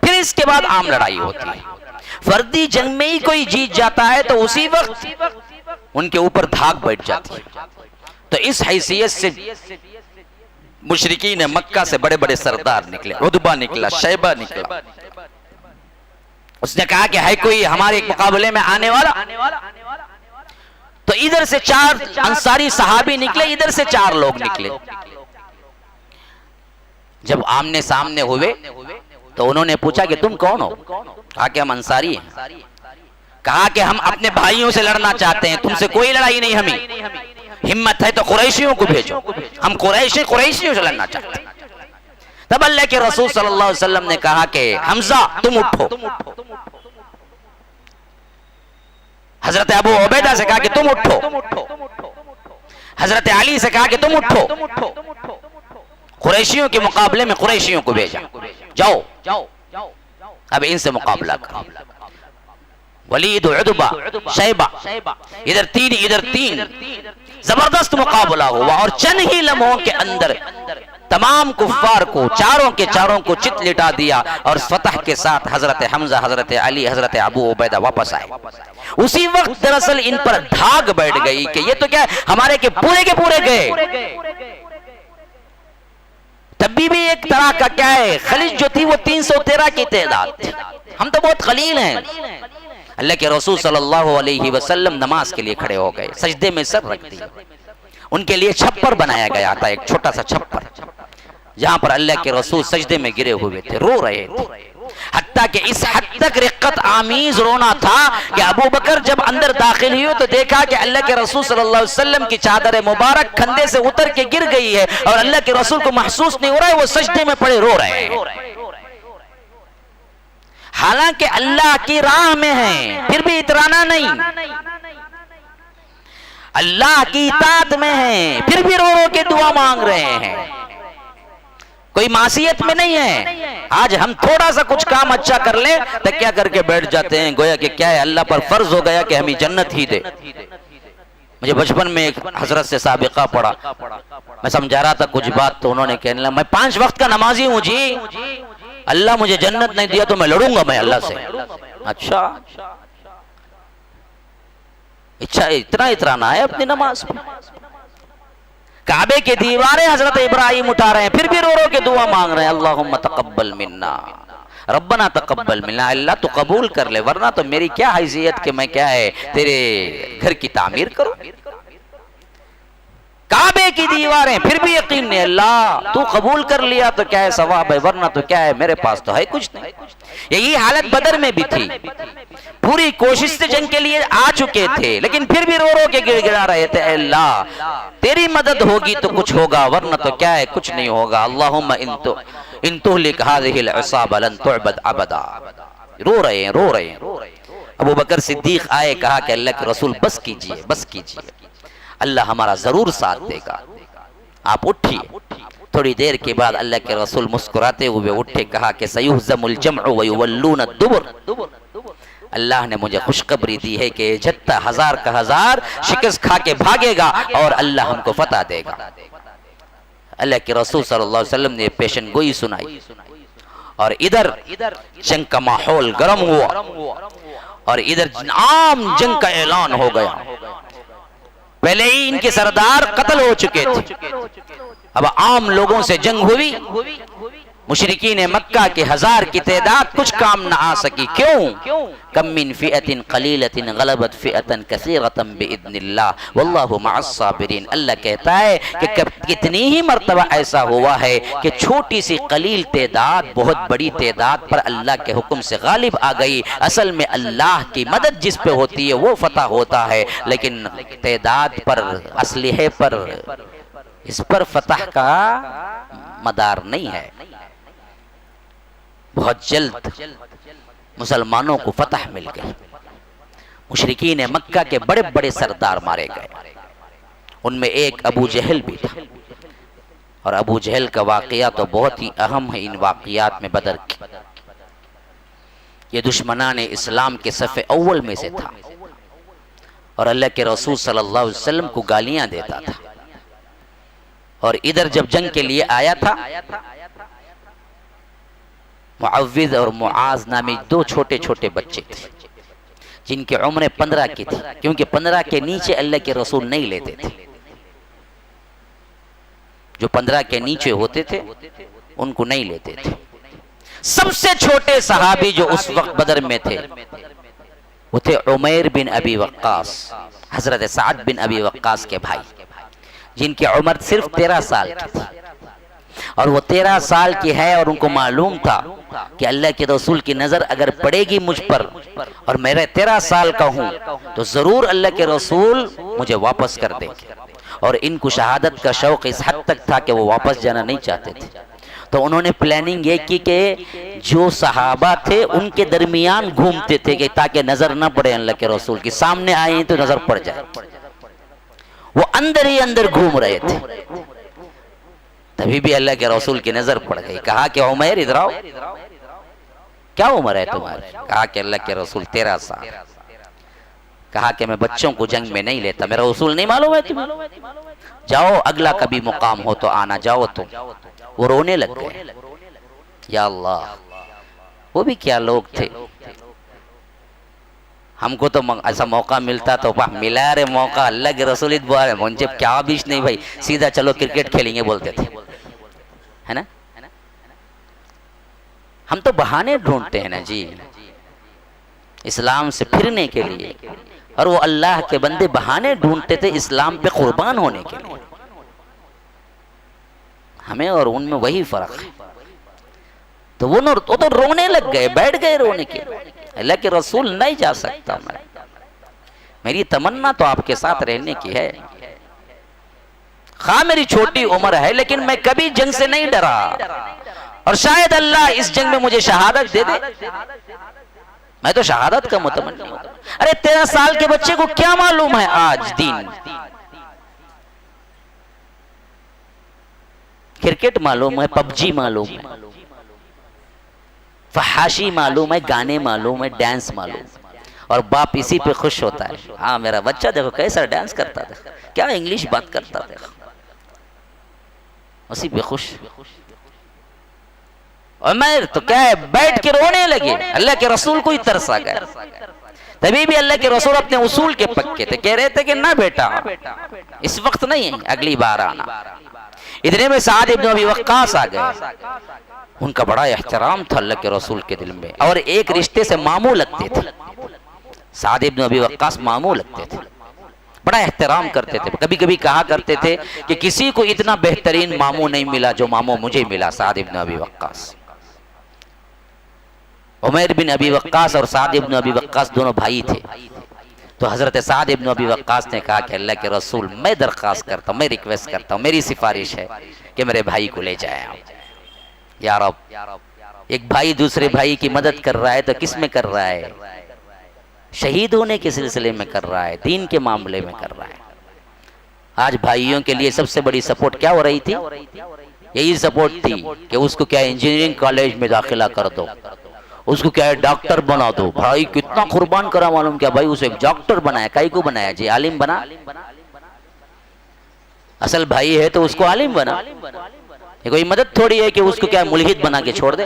[SPEAKER 2] پھر اس کے بعد عام لڑائی ہوتی ہے. فردی جنگ میں ہی کوئی جیت جاتا ہے تو اسی وقت ان کے اوپر دھاک بیٹھ جاتی ہے. تو اس حیثیت سے مشرکین مکہ سے بڑے بڑے سردار نکلے. عتبہ نکلا، شیبہ نکلا. اس نے کہا کہ ہے کوئی ہمارے مقابلے میں آنے والا؟ تو ادھر سے 4 انصاری صحابی نکلے، ادھر سے 4 لوگ نکلے. جب آمنے سامنے ہوئے تو انہوں نے پوچھا کہ تم کون ہو؟ کہا کہ ہم انصاری ہیں. کہا کہ ہم اپنے بھائیوں سے لڑنا چاہتے ہیں، تم سے کوئی لڑائی نہیں. ہمیں ہمت ہے تو قریشیوں کو بھیجو، ہم قریشیوں سے لڑنا چاہتے ہیں. تب اللہ کے رسول صلی اللہ علیہ وسلم نے کہا کہ حمزہ تم اٹھو. حضرت ابو عبیدہ سے کہا کہ تم اٹھو. حضرت علی سے کہا کہ تم اٹھو. قریشیوں کے مقابلے میں قریشیوں کو بھیجا. جاؤ اب ان سے مقابلہ کرو. ولید، عتبہ، شیبہ، ادھر 3 زبردست مقابلہ ہوا اور چند ہی لمحوں کے اندر تمام کفار کو چاروں کے چاروں کو چت لٹا دیا اور فتح کے ساتھ حضرت حمزہ، حضرت علی، حضرت ابو عبیدہ واپس آئے. اسی وقت دراصل ان پر دھاگ بیٹھ گئی کہ یہ تو کیا ہمارے کے پورے گئے. تب بھی ایک طرح کا کیا ہے خلیج جو تھی وہ 313 کی تعداد تھی. ہم تو بہت قلیل ہیں. اللہ کے رسول صلی اللہ علیہ وسلم نماز کے لیے کھڑے ہو گئے، سجدے میں سر رکھ دیا. ان کے لیے چھپر بنایا گیا تھا، ایک چھوٹا سا چھپر، جہاں پر اللہ کے رسول سجدے میں گرے ہوئے تھے، رو رہے تھے. حتیٰ کہ اس حد تک رقت آمیز رونا تھا کہ ابو بکر جب اندر داخل ہوئے تو دیکھا کہ اللہ کے رسول صلی اللہ علیہ وسلم کی چادر مبارک کندھے سے اتر کے گر گئی ہے اور اللہ کے رسول کو محسوس نہیں ہو رہا ہے، وہ سجدے میں پڑے رو رہے ہیں. حالانکہ اللہ کی راہ میں ہیں پھر بھی اترانا نہیں، اللہ کی اطاعت میں ہیں پھر بھی رو رو کے دعا مانگ رہے ہیں. کوئی معصیت میں نہیں ہے. آج ہم تھوڑا سا کچھ کام اچھا کر لیں تو کیا کر کے بیٹھ جاتے ہیں گویا کہ کیا ہے اللہ پر فرض ہو گیا کہ ہمیں جنت ہی دے. مجھے بچپن میں ایک حضرت سے سابقہ پڑا، میں سمجھا رہا تھا کچھ بات تو انہوں نے کہنے لگا میں 5 وقت کا نمازی ہوں جی، اللہ مجھے جنت نہیں دیا تو میں لڑوں گا میں اللہ سے. اچھا اتنا اترانا ہے اپنی نماز پہ. کعبے کے دیواریں حضرت ابراہیم اٹھا رہے ہیں پھر بھی رو رو کے دعا مانگ رہے ہیں اللہم تقبل منا، ربنا تقبل منا. اللہ تو قبول کر لے ورنہ تو میری کیا حیثیت کہ میں کیا ہے تیرے گھر کی تعمیر کروں. کعبے کی دیواریں پھر بھی یقین نہیں، اللہ تو قبول کر لیا تو کیا ہے ثواب ہے ورنہ تو کیا ہے میرے پاس تو ہے کچھ نہیں. یہی حالت بدر میں بھی تھی. پوری کوشش سے جنگ کے لیے آ چکے تھے لیکن پھر بھی رو رو کے گر گرا رہے تھے اللہ تیری مدد ہوگی تو کچھ ہوگا ورنہ تو کیا ہے کچھ نہیں ہوگا. اللہم ان تہلک هذه العصابہ لن تعبد ابدا. رو رہے ہیں. ابو بکر صدیق آئے، کہا کہ اللہ کے رسول بس کیجئے اللہ ہمارا ضرور ساتھ دے گا. آپ اٹھیے. تھوڑی دیر کے بعد اللہ کے رسول مسکراتے ہوئے اٹھے، کہا کہ سیہزم الجمع ویولون الدبر. اللہ نے مجھے خوشخبری دی ہے کہ جتھا 1000 کا 1000 شکست کھا کے بھاگے گا اور اللہ ہم کو فتح دے گا. اللہ کے رسول صلی اللہ علیہ وسلم نے پیشن گوئی سنائی اور ادھر جنگ کا ماحول گرم ہوا اور ادھر عام جنگ کا اعلان ہو گیا. پہلے ہی ان کے سردار قتل ہو چکے تھے، اب عام لوگوں سے جنگ ہوئی مشرکین مکہ کے 1000 کی تعداد کچھ کام نہ آ سکی. کیوں؟ کم من فئۃ قلیلۃ غلبت فئۃ کثیرۃ باذن اللہ واللہ مع الصابرین. اللہ کہتا ہے کہ کتنی ہی مرتبہ ایسا ہوا ہے کہ چھوٹی سی قلیل تعداد بہت بڑی تعداد پر اللہ کے حکم سے غالب آ گئی. اصل میں اللہ کی مدد جس پہ ہوتی ہے وہ فتح ہوتا ہے، لیکن تعداد پر، اسلحے پر، اس پر فتح کا مدار نہیں ہے. بہت جلد مسلمانوں کو فتح مل گئی. مشرکین مکہ کے بڑے بڑے سردار مارے گئے. ان میں ایک ابو جہل بھی تھا، اور ابو جہل کا واقعہ تو بہت ہی اہم ہے ان واقعات میں بدر کی. یہ دشمنان اسلام کے صف اول میں سے تھا، اور اللہ کے رسول صلی اللہ علیہ وسلم کو گالیاں دیتا تھا. اور ادھر جب جنگ کے لیے آیا تھا، معوذ اور معاذ نامی 2 چھوٹے چھوٹے بچے تھے جن کی عمریں 15 کی تھی، کیونکہ 15 کے نیچے اللہ کے رسول نہیں لیتے تھے. جو 15 کے نیچے ہوتے تھے ان کو نہیں لیتے تھے. سب سے چھوٹے صحابی جو اس وقت بدر میں تھے وہ تھے عمیر بن ابی وقاص، حضرت سعد بن ابی وقاص کے بھائی، جن کی عمر صرف 13 سال کی تھی. اور وہ 13 سال کی ہے، اور ان کو معلوم تھا کہ اللہ کے رسول کی نظر اگر پڑے گی مجھ پر اور میں 13 سال کا ہوں تو ضرور اللہ کے رسول مجھے واپس کر دیں گے. اور ان کو شہادت کا شوق اس حد تک تھا کہ وہ واپس جانا نہیں چاہتے تھے. تو انہوں نے پلاننگ یہ کی کہ جو صحابہ تھے ان کے درمیان گھومتے تھے کہ تاکہ نظر نہ پڑے اللہ کے رسول کی. سامنے آئے تو نظر پڑ جائے. وہ اندر ہی اندر گھوم رہے تھے. تبھی بھی اللہ کے رسول کی نظر پڑ گئی. کہا کہ عمیر ادھر آؤ، کیا عمر ہے تمہاری؟ کہا کہ اللہ کے رسول 13 سال. کہا کہ میں بچوں کو جنگ میں نہیں لیتا، میرا اصول نہیں معلوم ہے تمہیں؟ جاؤ اگلا کبھی مقام ہو تو آنا. جاؤ تم. وہ رونے لگ گئے. یا اللہ، وہ بھی کیا لوگ تھے. ہم کو تو ایسا موقع ملتا تو ملا رہے موقع، اللہ کے رسول مجھے کیا بیچ نہیں بھائی، سیدھا چلو کرکٹ کھیلیں گے بولتے تھے، ہے نا. ہم تو بہانے ڈھونڈتے ہیں نا جی اسلام سے پھرنے کے لیے، اور وہ اللہ کے بندے بہانے ڈھونڈتے تھے اسلام پہ قربان ہونے کے لیے. ہمیں اور ان میں وہی فرق ہے. تو وہ تو رونے لگ گئے، بیٹھ گئے رونے کے. اللہ کے رسول نہیں جا سکتا میں، میری تمنا تو آپ کے ساتھ رہنے کی ہے. خواہ میری چھوٹی عمر ہے لیکن میں کبھی جنگ سے نہیں ڈرا، اور شاید اللہ اس جنگ میں مجھے شہادت دے دے. میں تو شہادت کا متمنی ہوں. ارے 13 سال کے بچے کو کیا معلوم ہے آج دین؟ کرکٹ معلوم ہے، پب جی معلوم ہے، فحاشی معلوم ہے، گانے معلوم ہے، ڈانس معلوم ہے، اور باپ اسی پہ خوش ہوتا ہے. ہاں میرا بچہ دیکھو کیسا ڈانس کرتا تھا، کیا انگلش بات کرتا تھا، اسی پہ خوش. عمر تو کیا ہے، بیٹھ کے رونے لگے. اللہ کے رسول کو ہی ترس آ گیا. تبھی بھی اللہ کے رسول اپنے اصول کے پکے تھے. کہہ رہے تھے کہ نہ بیٹا اس وقت نہیں، اگلی بار آنا. اتنے میں سعد ابن ابی وقاص آ گئے. ان کا بڑا احترام تھا اللہ کے رسول کے دل میں، اور ایک رشتے سے ماموں لگتے تھے. سعد ابن ابی وقاص ماموں لگتے تھے، بڑا احترام کرتے تھے. کبھی کبھی کہا کرتے تھے کہ کسی کو اتنا بہترین ماموں نہیں ملا جو ماموں مجھے ملا، سعد ابن ابی وقاص. عمیر بن ابی وقاص اور سعد ابن ابی وقاص دونوں بھائی تھے. تو حضرت سعد ابن ابی وقاص نے کہا کہ اللہ کے رسول میں درخواست کرتا ہوں، میں ریکویسٹ کرتا ہوں، میری سفارش ہے کہ میرے بھائی کو لے جائیں آپ. یا رب، ایک بھائی دوسرے بھائی کی مدد کر رہا ہے تو کس میں کر رہا ہے؟ شہید ہونے کے سلسلے میں کر رہا ہے، دین کے معاملے میں کر رہا ہے. آج بھائیوں کے لیے سب سے بڑی سپورٹ کیا ہو رہی تھی؟ یہی سپورٹ تھی کہ اس کو کیا انجینئرنگ کالج میں داخلہ کر دو، اس کو کیا ہے ڈاکٹر بنا دو. بھائی کتنا قربان کرا معلوم کیا بھائی، اسے ایک ڈاکٹر بنایا. کائی کو بنایا جی؟ عالم بنا. اصل بھائی ہے تو اس کو عالم بنا. یہ کوئی مدد تھوڑی ہے کہ اس کو کیا ملحد بنا کے چھوڑ دے.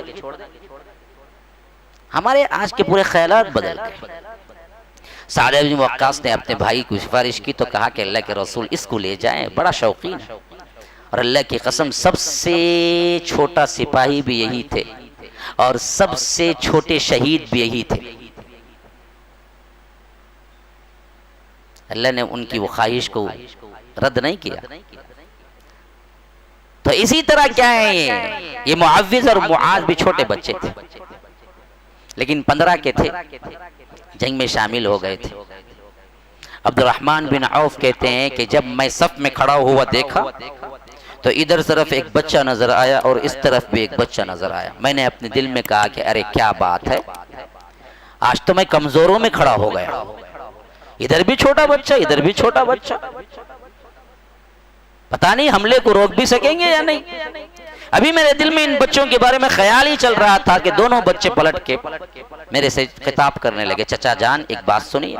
[SPEAKER 2] ہمارے آج کے پورے خیالات بدل گئے. سعد بن وقاص نے اپنے بھائی کو سفارش کی تو کہا کہ اللہ کے رسول اس کو لے جائیں، بڑا شوقین ہے. اور اللہ کی قسم سب سے چھوٹا سپاہی بھی یہی تھے اور سب سے چھوٹے شہید بھی یہی تھے. اللہ نے ان کی وہ خواہش کو رد نہیں کیا. تو اسی طرح کیا ہے یہ معوذ اور معاذ بھی چھوٹے بچے تھے لیکن 15 کے تھے, جنگ میں شامل ہو گئے تھے. عبد الرحمن بن عوف کہتے ہیں کہ جب میں صف میں کھڑا ہوا دیکھا تو ادھر طرف ایک بچہ نظر آیا اور اس طرف بھی ایک بچہ نظر آیا. میں نے اپنے دل میں کہا کہ ارے کیا بات ہے, آج تو میں کمزوروں میں کھڑا ہو گیا, ادھر بھی چھوٹا بچہ ادھر بھی چھوٹا بچہ, پتہ نہیں حملے کو روک بھی سکیں گے یا نہیں. ابھی میرے دل میں ان بچوں کے بارے میں خیال ہی چل رہا تھا کہ دونوں بچے پلٹ کے میرے سے خطاب کرنے لگے, چچا جان ایک بات سنیے.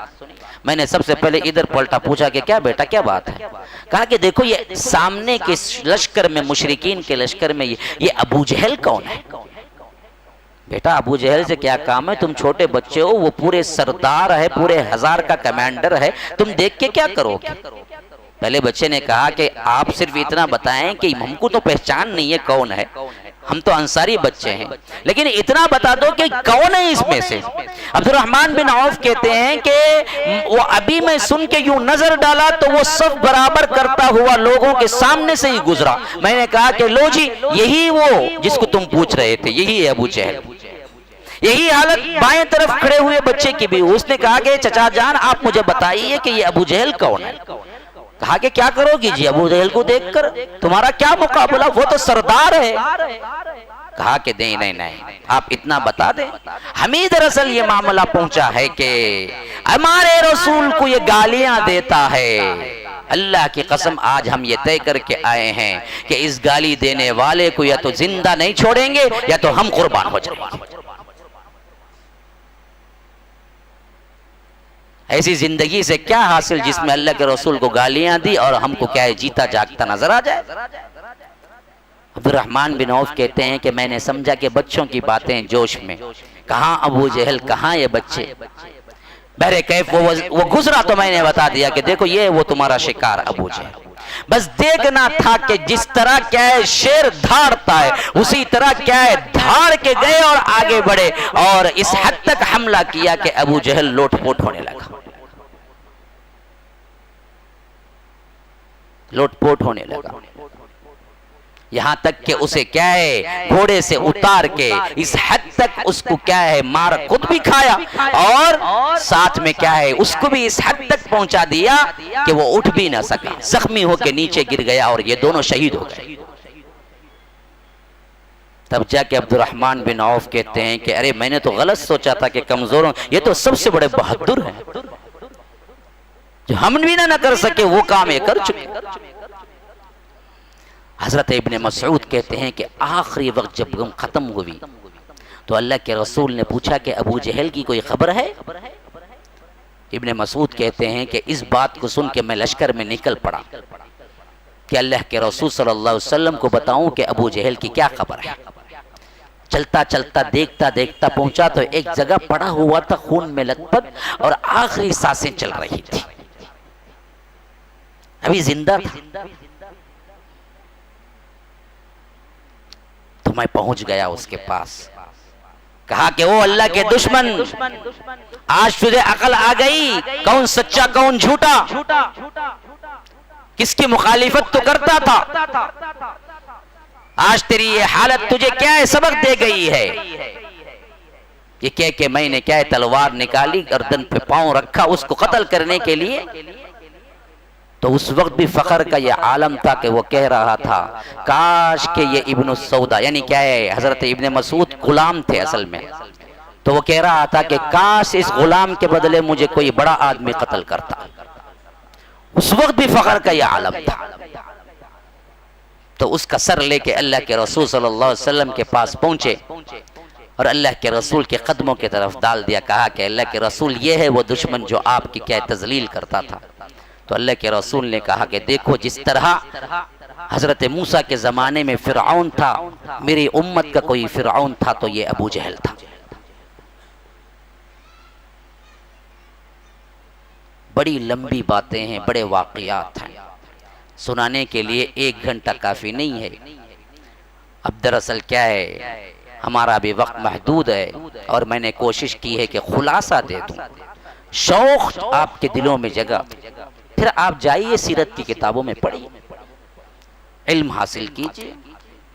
[SPEAKER 2] میں نے سب سے پہلے ادھر پلٹا, پوچھا کہ کیا بیٹا کیا بات ہے. کہا کہ دیکھو یہ سامنے کے لشکر میں, مشرکین کے لشکر میں یہ ابو جہل کون ہے. بیٹا ابو جہل سے کیا کام ہے, تم چھوٹے بچے ہو, وہ پورے سردار ہے, پورے 1000 کا کمانڈر ہے, تم دیکھ کے کیا کرو گے. پہلے بچے نے کہا کہ آپ صرف اتنا بتائیں کہ ہم کو تو پہچان نہیں ہے کون ہے, ہم تو انصاری بچے ہیں, لیکن اتنا بتا دو کہ کون ہے اس میں سے. عبد الرحمن بن عوف کہتے ہیں کہ وہ ابھی میں سن کے یوں نظر ڈالا تو وہ صف برابر کرتا ہوا لوگوں کے سامنے سے ہی گزرا. میں نے کہا کہ لو جی یہی وہ جس کو تم پوچھ رہے تھے, یہی ہے ابو جہل. یہی حالت بائیں طرف کھڑے ہوئے بچے کی بھی. اس نے کہا کہ چچا جان آپ مجھے بتائیے کہ یہ ابو جہل کون ہے. کہا کہ کیا کرو گی جی ابو جہل کو دیکھ کر, تمہارا کیا مقابلہ, وہ تو سردار ہے. کہا کہ نہیں آپ اتنا بتا دیں, ہمیں دراصل یہ معاملہ پہنچا ہے کہ ہمارے رسول کو یہ گالیاں دیتا ہے. اللہ کی قسم آج ہم یہ طے کر کے آئے ہیں کہ اس گالی دینے والے کو یا تو زندہ نہیں چھوڑیں گے یا تو ہم قربان ہو جائیں گے. ایسی زندگی سے کیا حاصل جس میں اللہ کے رسول کو گالیاں دی اور ہم کو کیا ہے جیتا جاگتا نظر آ جائے. عبد الرحمن بن عوف کہتے ہیں کہ میں نے سمجھا کہ بچوں کی باتیں جوش میں, کہاں ابو جہل کہاں یہ بچے. بہرکیف وہ گزرا تو میں نے بتا دیا کہ دیکھو یہ وہ تمہارا شکار ابو جہل. بس دیکھنا تھا کہ جس طرح کیا ہے شیر دھاڑتا ہے اسی طرح کیا ہے دھاڑ کے گئے اور آگے بڑھے اور اس حد تک حملہ کیا کہ ابو جہل لوٹ پوٹ ہونے لگا, لوٹ پوٹ ہونے لگا. یہاں تک کہ اسے کیا ہے گھوڑے سے اتار کے اس حد تک اس کو کیا ہے مار خود بھی کھایا اور ساتھ میں کیا ہے اس کو بھی اس حد تک پہنچا دیا کہ وہ اٹھ بھی نہ سکا, زخمی ہو کے نیچے گر گیا اور یہ دونوں شہید ہو گئے. تب جا کے عبد الرحمن بن عوف کہتے ہیں کہ ارے میں نے تو غلط سوچا تھا کہ کمزوروں, یہ تو سب سے بڑے بہادر ہیں, جو ہم بھی نہ کر سکے وہ کام یہ کر چکے. حضرت ابن مسعود کہتے ہیں کہ آخری وقت جب غم ختم ہوئی تو اللہ کے رسول نے پوچھا کہ ابو جہل کی کوئی خبر ہے. ابن مسعود کہتے ہیں کہ اس بات کو سن کے میں لشکر میں نکل پڑا کہ اللہ کے رسول صلی اللہ علیہ وسلم کو بتاؤں کہ ابو جہل کی کیا خبر ہے. چلتا چلتا دیکھتا دیکھتا پہنچا تو ایک جگہ پڑا ہوا تھا خون میں لت پت اور آخری سانسیں چل رہی تھی, ابھی زندہ تھا. تو میں پہنچ گیا اس کے پاس, کہا کہ وہ اللہ کے دشمن آج تجھے عقل آ گئی کون سچا کون جھوٹا, کس کی مخالفت تو کرتا تھا, آج تیری یہ حالت تجھے کیا ہے سبق دے گئی ہے. یہ کہہ کہ میں نے کیا ہے تلوار نکالی, گردن پہ پاؤں رکھا اس کو قتل کرنے کے لیے. تو اس وقت بھی فخر کا یہ عالم تھا کہ وہ کہہ رہا تھا کاش کہ یہ ابن السودا یعنی کیا ہے حضرت ابن مسعود غلام تھے اصل میں, تو وہ کہہ رہا تھا کہ کاش اس غلام کے بدلے مجھے کوئی بڑا آدمی قتل کرتا. اس وقت بھی فخر کا یہ عالم تھا. تو اس کا سر لے کے اللہ کے رسول صلی اللہ علیہ وسلم کے پاس پہنچے اور اللہ کے رسول کے قدموں کی طرف ڈال دیا, کہا کہ اللہ کے رسول یہ ہے وہ دشمن جو آپ کی کیا تذلیل کرتا تھا. تو اللہ کے رسول نے کہا کہ دیکھو جس طرح حضرت موسیٰ کے زمانے میں فرعون تھا, میری امت کا کوئی فرعون تھا تو یہ ابو جہل تھا. بڑی لمبی باتیں ہیں, بڑے واقعات ہیں, سنانے کے لیے 1 گھنٹہ کافی نہیں ہے. اب دراصل کیا ہے، ہمارا بھی وقت محدود ہے اور میں نے کوشش کی ہے کہ خلاصہ دے دوں، شوق آپ کے دلوں میں جگہ. پھر آپ جائیے سیرت کی کتابوں میں پڑھیے، علم حاصل کیجیے.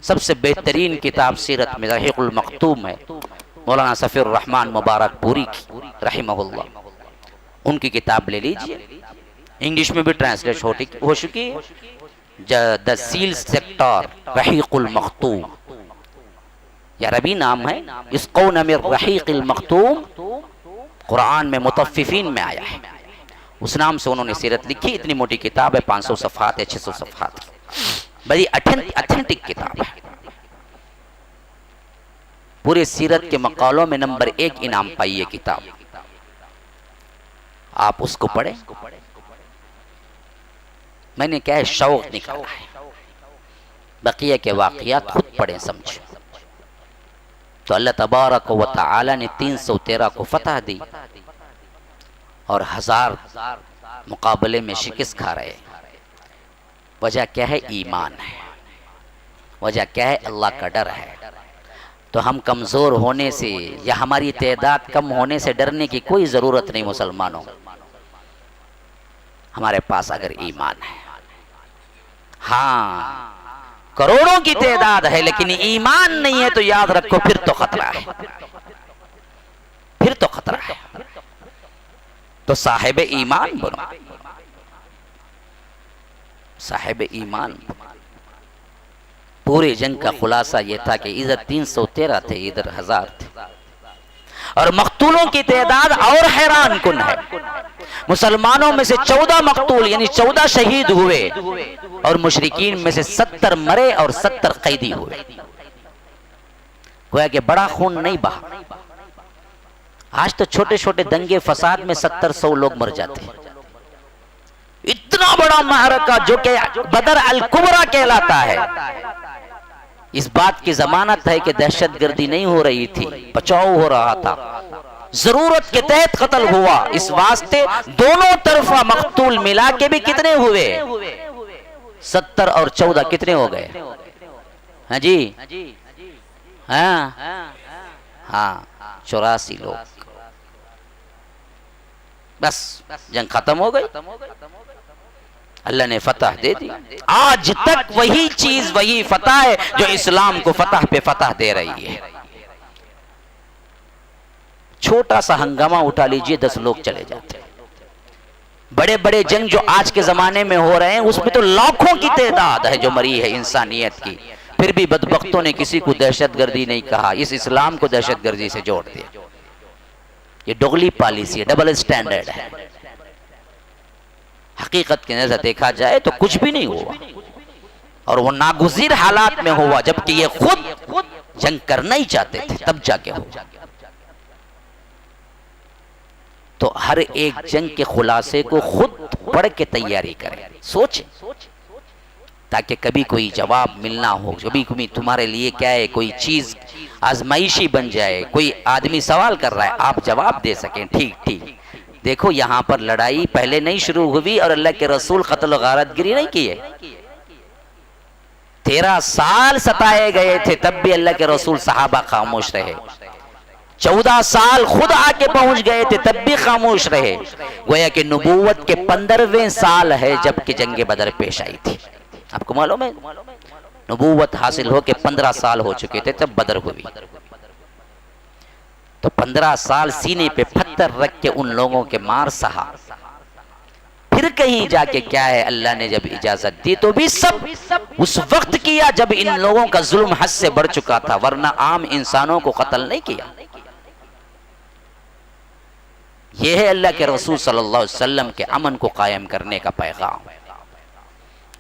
[SPEAKER 2] سب سے بہترین کتاب سیرت میں رحیق المختوم ہے، مولانا صفی الرحمن مبارک پوری کی رحمہ اللہ. ان کی کتاب لے لیجیے، انگلش میں بھی ٹرانسلیٹ ہو چکی ہے، دا سیل سیکٹر رحیق المختوم، یہ عربی نام ہے. اس قون من رحیق المختوم قرآن میں مطففین میں آیا ہے، اس نام سے انہوں نے سیرت لکھی. اتنی موٹی کتاب ہے، 500 صفحات ہے، 600 صفحات کی، بڑی اتھینٹک کتاب ہے. پورے سیرت کے مقالوں میں نمبر 1 انعام پائی یہ کتاب. آپ اس کو پڑھیں. میں نے کیا ہے شوق نکالا ہے، بقیہ کے واقعات خود پڑھیں سمجھیں. تو اللہ تبارک و تعالی نے 313 کو فتح دی اور 1000 مقابلے میں شکست کھا رہے. وجہ کیا ہے؟ ایمان ہے. وجہ کیا ہے؟ اللہ کا ڈر ہے. تو ہم کمزور ہونے سے یا ہماری تعداد کم ہونے سے ڈرنے کی کوئی ضرورت نہیں مسلمانوں. ہمارے پاس اگر ایمان ہے، ہاں کروڑوں کی تعداد ہے لیکن ایمان نہیں ہے تو یاد رکھو پھر تو خطرہ ہے، پھر تو خطرہ ہے. تو صاحب ایمان بنو، صاحب ایمان. پورے جنگ کا خلاصہ یہ تھا کہ ادھر 313 تھے، ادھر 1000 تھے، اور مقتولوں کی تعداد اور حیران کن ہے. مسلمانوں میں سے 14 مقتول یعنی 14 شہید ہوئے اور مشرکین میں سے 70 مرے اور 70 قیدی ہوئے. گویا کہ بڑا خون نہیں بہا. آج تو چھوٹے چھوٹے دنگے فساد میں 70-100 لوگ مر جاتے ہیں. اتنا بڑا معرکہ جو کہ بدر الکبریٰ کہلاتا ہے، اس بات کی ضمانت ہے کہ دہشت گردی نہیں ہو رہی تھی، بچاؤ ہو رہا تھا، ضرورت کے تحت قتل ہوا. اس واسطے دونوں طرفہ مقتول ملا کے بھی کتنے ہوئے؟ 70 اور 14 کتنے ہو گئے؟ ہاں جی، ہاں 84 لوگ. بس جنگ ختم ہو گئی، اللہ نے فتح دے دی. آج تک وہی چیز وہی فتح ہے جو اسلام کو فتح پہ فتح دے رہی ہے. چھوٹا سا ہنگامہ اٹھا لیجئے 10 لوگ چلے جاتے ہیں. بڑے بڑے جنگ جو آج کے زمانے میں ہو رہے ہیں اس میں تو لاکھوں کی تعداد ہے جو مری ہے انسانیت کی، پھر بھی بدبختوں نے کسی کو دہشت گردی نہیں کہا. اس اسلام کو دہشت گردی سے جوڑ دیا. یہ ڈوگلی پالیسی ہے، ڈبل سٹینڈرڈ ہے. حقیقت کی نظر دیکھا جائے تو کچھ بھی نہیں ہوا اور وہ ناگزیر حالات میں ہوا، جبکہ یہ خود جنگ کرنا ہی چاہتے تھے تب جا کے ہوا. تو ہر ایک جنگ کے خلاصے کو خود پڑھ کے تیاری کریں، سوچیں، تاکہ کبھی کوئی جواب ملنا ہو. کبھی تمہارے لیے کیا ہے کوئی چیز آزمائشی بن جائے، کوئی آدمی سوال کر رہا ہے آپ جواب دے سکیں. ٹھیک دیکھو یہاں پر لڑائی پہلے نہیں شروع ہوئی اور اللہ کے رسول قتل و غارت گری نہیں کیے. 13 سال ستائے گئے تھے تب بھی اللہ کے رسول صحابہ خاموش رہے. 14 سال خود آ کے پہنچ گئے تھے تب بھی خاموش رہے. گویا کہ نبوت کے 15ویں سال ہے جب کہ جنگ بدر پیش آئی تھی. آپ کو معلوم ہے نبوت حاصل ہو کے 15 سال ہو چکے تھے تب بدر ہوئی. تو 15 سال سینے پہ پتھر رکھ کے ان لوگوں کے مار سہا. پھر کہیں جا کے کیا ہے اللہ نے جب اجازت دی تو بھی سب اس وقت کیا جب ان لوگوں کا ظلم حد سے بڑھ چکا تھا، ورنہ عام انسانوں کو قتل نہیں کیا. یہ ہے اللہ کے رسول صلی اللہ علیہ وسلم کے امن کو قائم کرنے کا پیغام،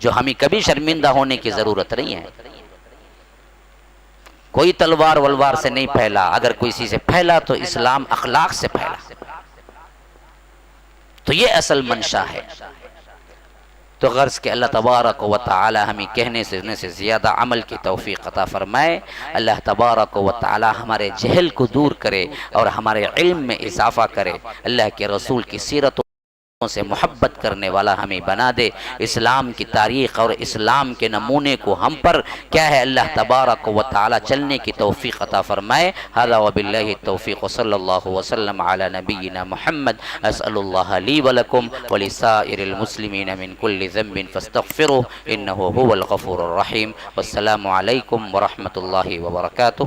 [SPEAKER 2] جو ہمیں کبھی شرمندہ ہونے کی ضرورت نہیں ہے. کوئی تلوار ولوار سے نہیں پھیلا، اگر کوئی کسی سے پھیلا تو اسلام اخلاق سے پھیلا. تو یہ اصل منشا ہے. تو غرض کہ اللہ تبارک و تعالی ہمیں کہنے سے زیادہ عمل کی توفیق عطا فرمائے. اللہ تبارک و تعالی ہمارے جہل کو دور کرے اور ہمارے علم میں اضافہ کرے. اللہ کے رسول کی سیرت سے محبت کرنے والا ہمیں بنا دے، اسلام کی تاریخ اور اسلام کے نمونے کو ہم پر کیا ہے اللہ تبارک و تعالی چلنے کی توفیق عطا فرمائے۔ ھذا وباللہ التوفیق، صلی اللہ وسلم علی نبینا محمد۔ اسأل اللہ لی ولکم ولسائر المسلمین من کل ذنب فاستغفروه انه هو الغفور الرحیم۔ والسلام علیکم ورحمۃ اللہ وبرکاتہ۔